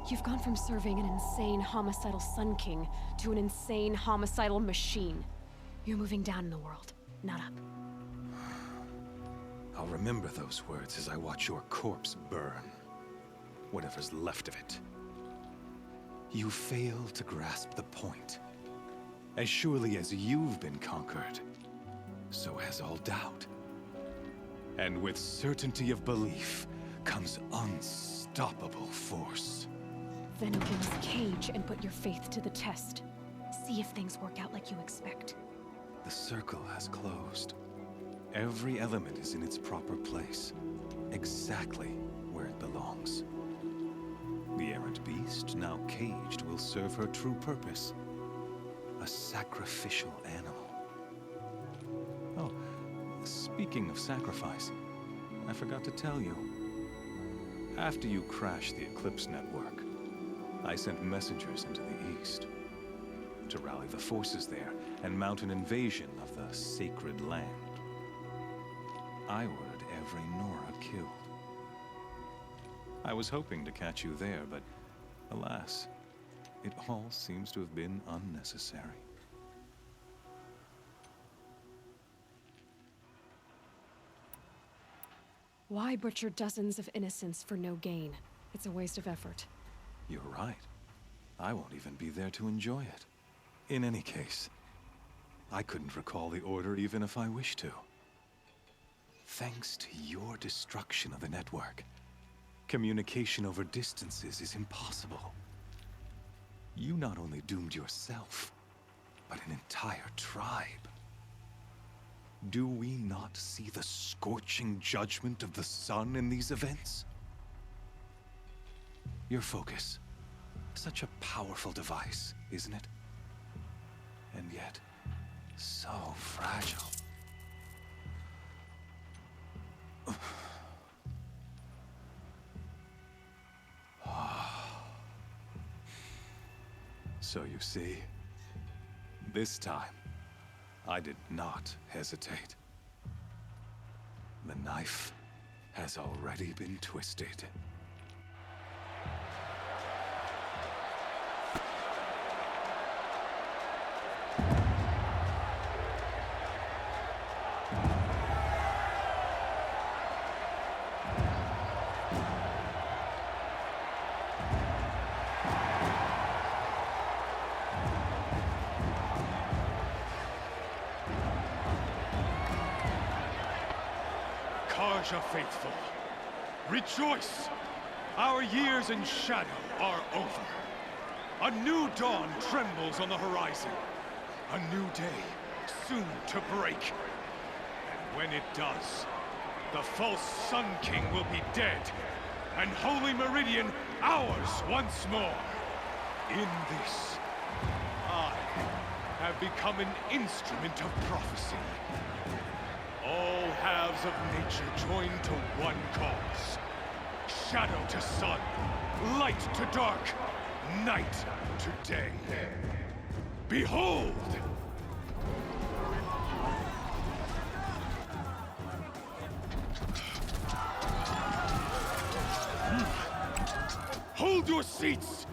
You've gone from serving an insane homicidal Sun King to an insane homicidal machine. You're moving down in the world, not up. I'll remember those words as I watch your corpse burn. Whatever's left of it. You fail to grasp the point. As surely as you've been conquered, so has all doubt. And with certainty of belief comes unstoppable force. Then open this cage and put your faith to the test. See if things work out like you expect. The circle has closed. Every element is in its proper place, exactly where it belongs. The errant beast, now caged, will serve her true purpose. A sacrificial animal. Oh, speaking of sacrifice, I forgot to tell you. After you crashed the Eclipse network, I sent messengers into the east to rally the forces there and mount an invasion of the sacred land. I ordered every Nora killed. I was hoping to catch you there, but alas, it all seems to have been unnecessary. Why butcher dozens of innocents for no gain? It's a waste of effort. You're right. I won't even be there to enjoy it. In any case, I couldn't recall the order even if I wished to. Thanks to your destruction of the network, communication over distances is impossible. You not only doomed yourself, but an entire tribe. Do we not see the scorching judgment of the sun in these events? Your focus, such a powerful device, isn't it? And yet, so fragile. So you see, this time, I did not hesitate. The knife has already been twisted. Carja faithful, rejoice! Our years in shadow are over. A new dawn trembles on the horizon. A new day, soon to break. And when it does, the false Sun King will be dead, and Holy Meridian ours once more. In this, I have become an instrument of prophecy. All halves of nature join to one cause. Shadow to sun, light to dark, night to day. Behold! Hold your seats!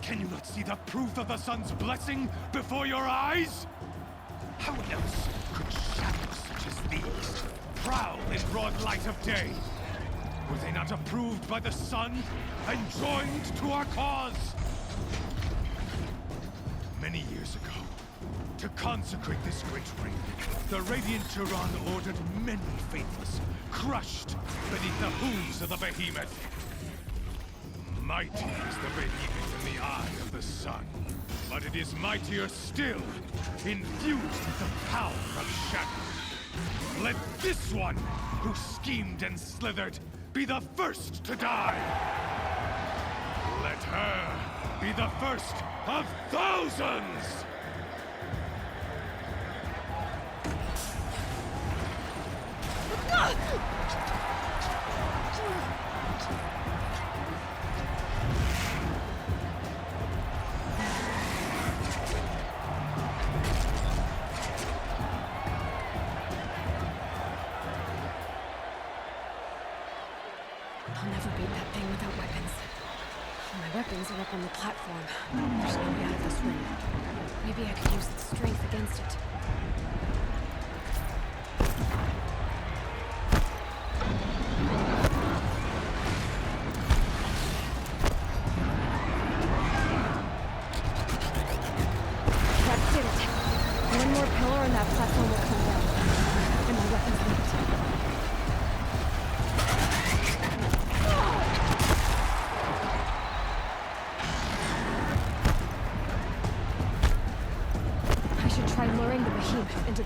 Can you not see the proof of the sun's blessing before your eyes? How else could shadows such as these prowl in broad light of day? Were they not approved by the sun and joined to our cause? Many years ago, to consecrate this great ring, the Radiant Turan ordered many faithless, crushed beneath the hooves of the behemoth. Mighty is the behemoth in the eye of the sun, but it is mightier still, infused with the power of shadow. Let this one, who schemed and slithered, be the first to die! Let her be the first of thousands! I'll never beat that thing without weapons. My weapons are up on the platform. There's no way out of this room. Maybe I could use its strength against it. That did it. One more pillar and that platform will come down. And my weapons need it. Into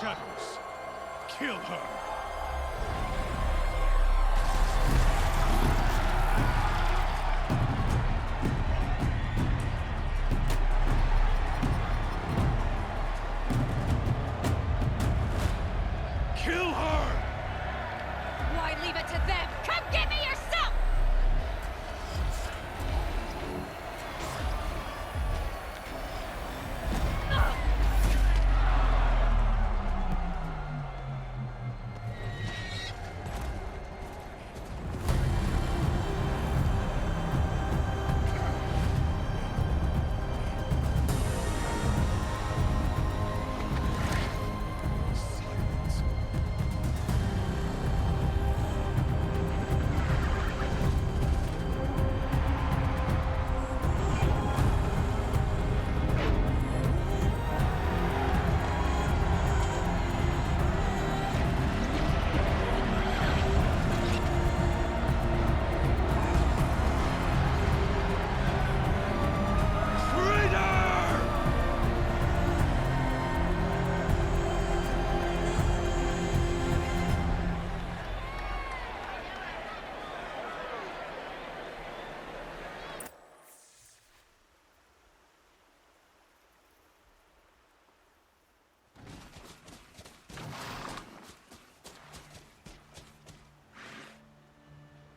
shadows. Kill her. Kill her! Why leave it to them? Come get me yourself!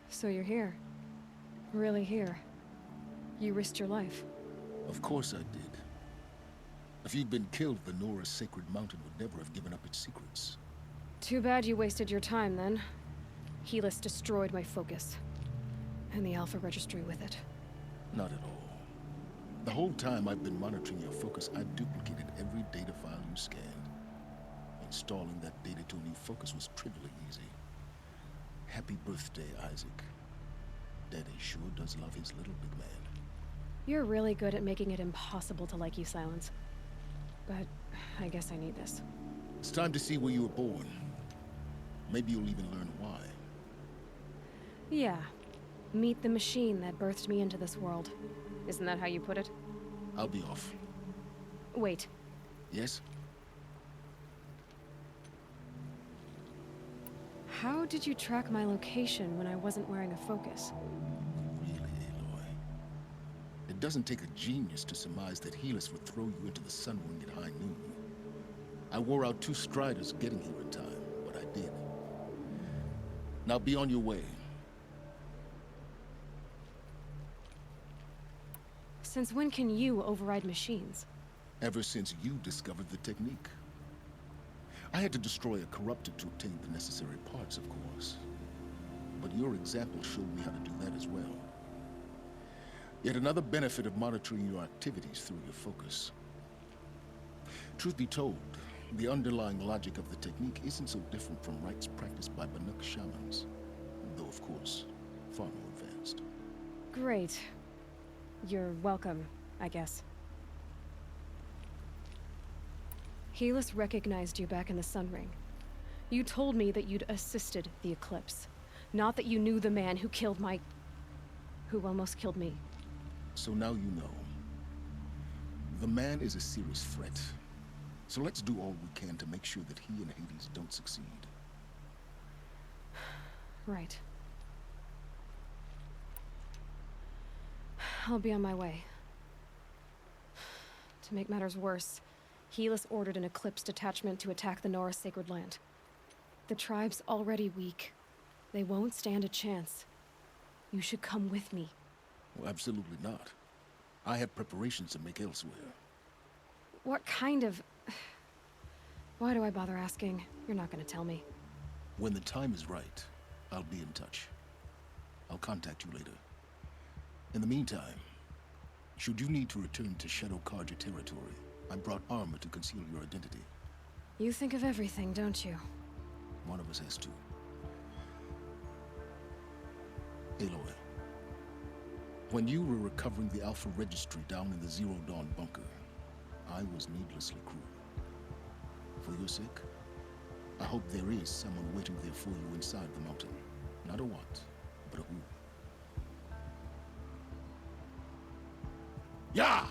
So you're here. Really here. You risked your life. Of course I did. If you'd been killed, the Nora's Sacred Mountain would never have given up its secrets. Too bad you wasted your time, then. Helis destroyed my focus. And the Alpha Registry with it. Not at all. The whole time I've been monitoring your focus, I've duplicated every data file you scanned. Installing that data to a new focus was trivially easy. Happy birthday, Isaac. Daddy sure does love his little big man. You're really good at making it impossible to like you, Silence. But I guess I need this. It's time to see where you were born. Maybe you'll even learn why. Yeah. Meet the machine that birthed me into this world. Isn't that how you put it? I'll be off. Wait. Yes? How did you track my location when I wasn't wearing a focus? Really, Aloy? It doesn't take a genius to surmise that Helis would throw you into the Sun Wing at high noon. I wore out 2 Striders getting here in time, but I did. Now be on your way. Since when can you override machines? Ever since you discovered the technique. I had to destroy a corruptor to obtain the necessary parts, of course. But your example showed me how to do that as well. Yet another benefit of monitoring your activities through your focus. Truth be told, the underlying logic of the technique isn't so different from rites practiced by Banuk shamans. Though, of course, far more advanced. Great. You're welcome, I guess. Helis recognized you back in the Sun Ring. You told me that you'd assisted the Eclipse. Not that you knew the man who killed who almost killed me. So now you know. The man is a serious threat. So let's do all we can to make sure that he and Hades don't succeed. Right. I'll be on my way. To make matters worse, Helis ordered an Eclipse detachment to attack the Nora Sacred Land. The tribe's already weak. They won't stand a chance. You should come with me. Well, absolutely not. I have preparations to make elsewhere. What kind of... Why do I bother asking? You're not gonna tell me. When the time is right, I'll be in touch. I'll contact you later. In the meantime, should you need to return to Shadow Carja territory, I brought armor to conceal your identity. You think of everything, don't you? One of us has to. Aloy, when you were recovering the Alpha Registry down in the Zero Dawn bunker, I was needlessly cruel. For your sake, I hope there is someone waiting there for you inside the mountain. Not a what, but a who. Yeah!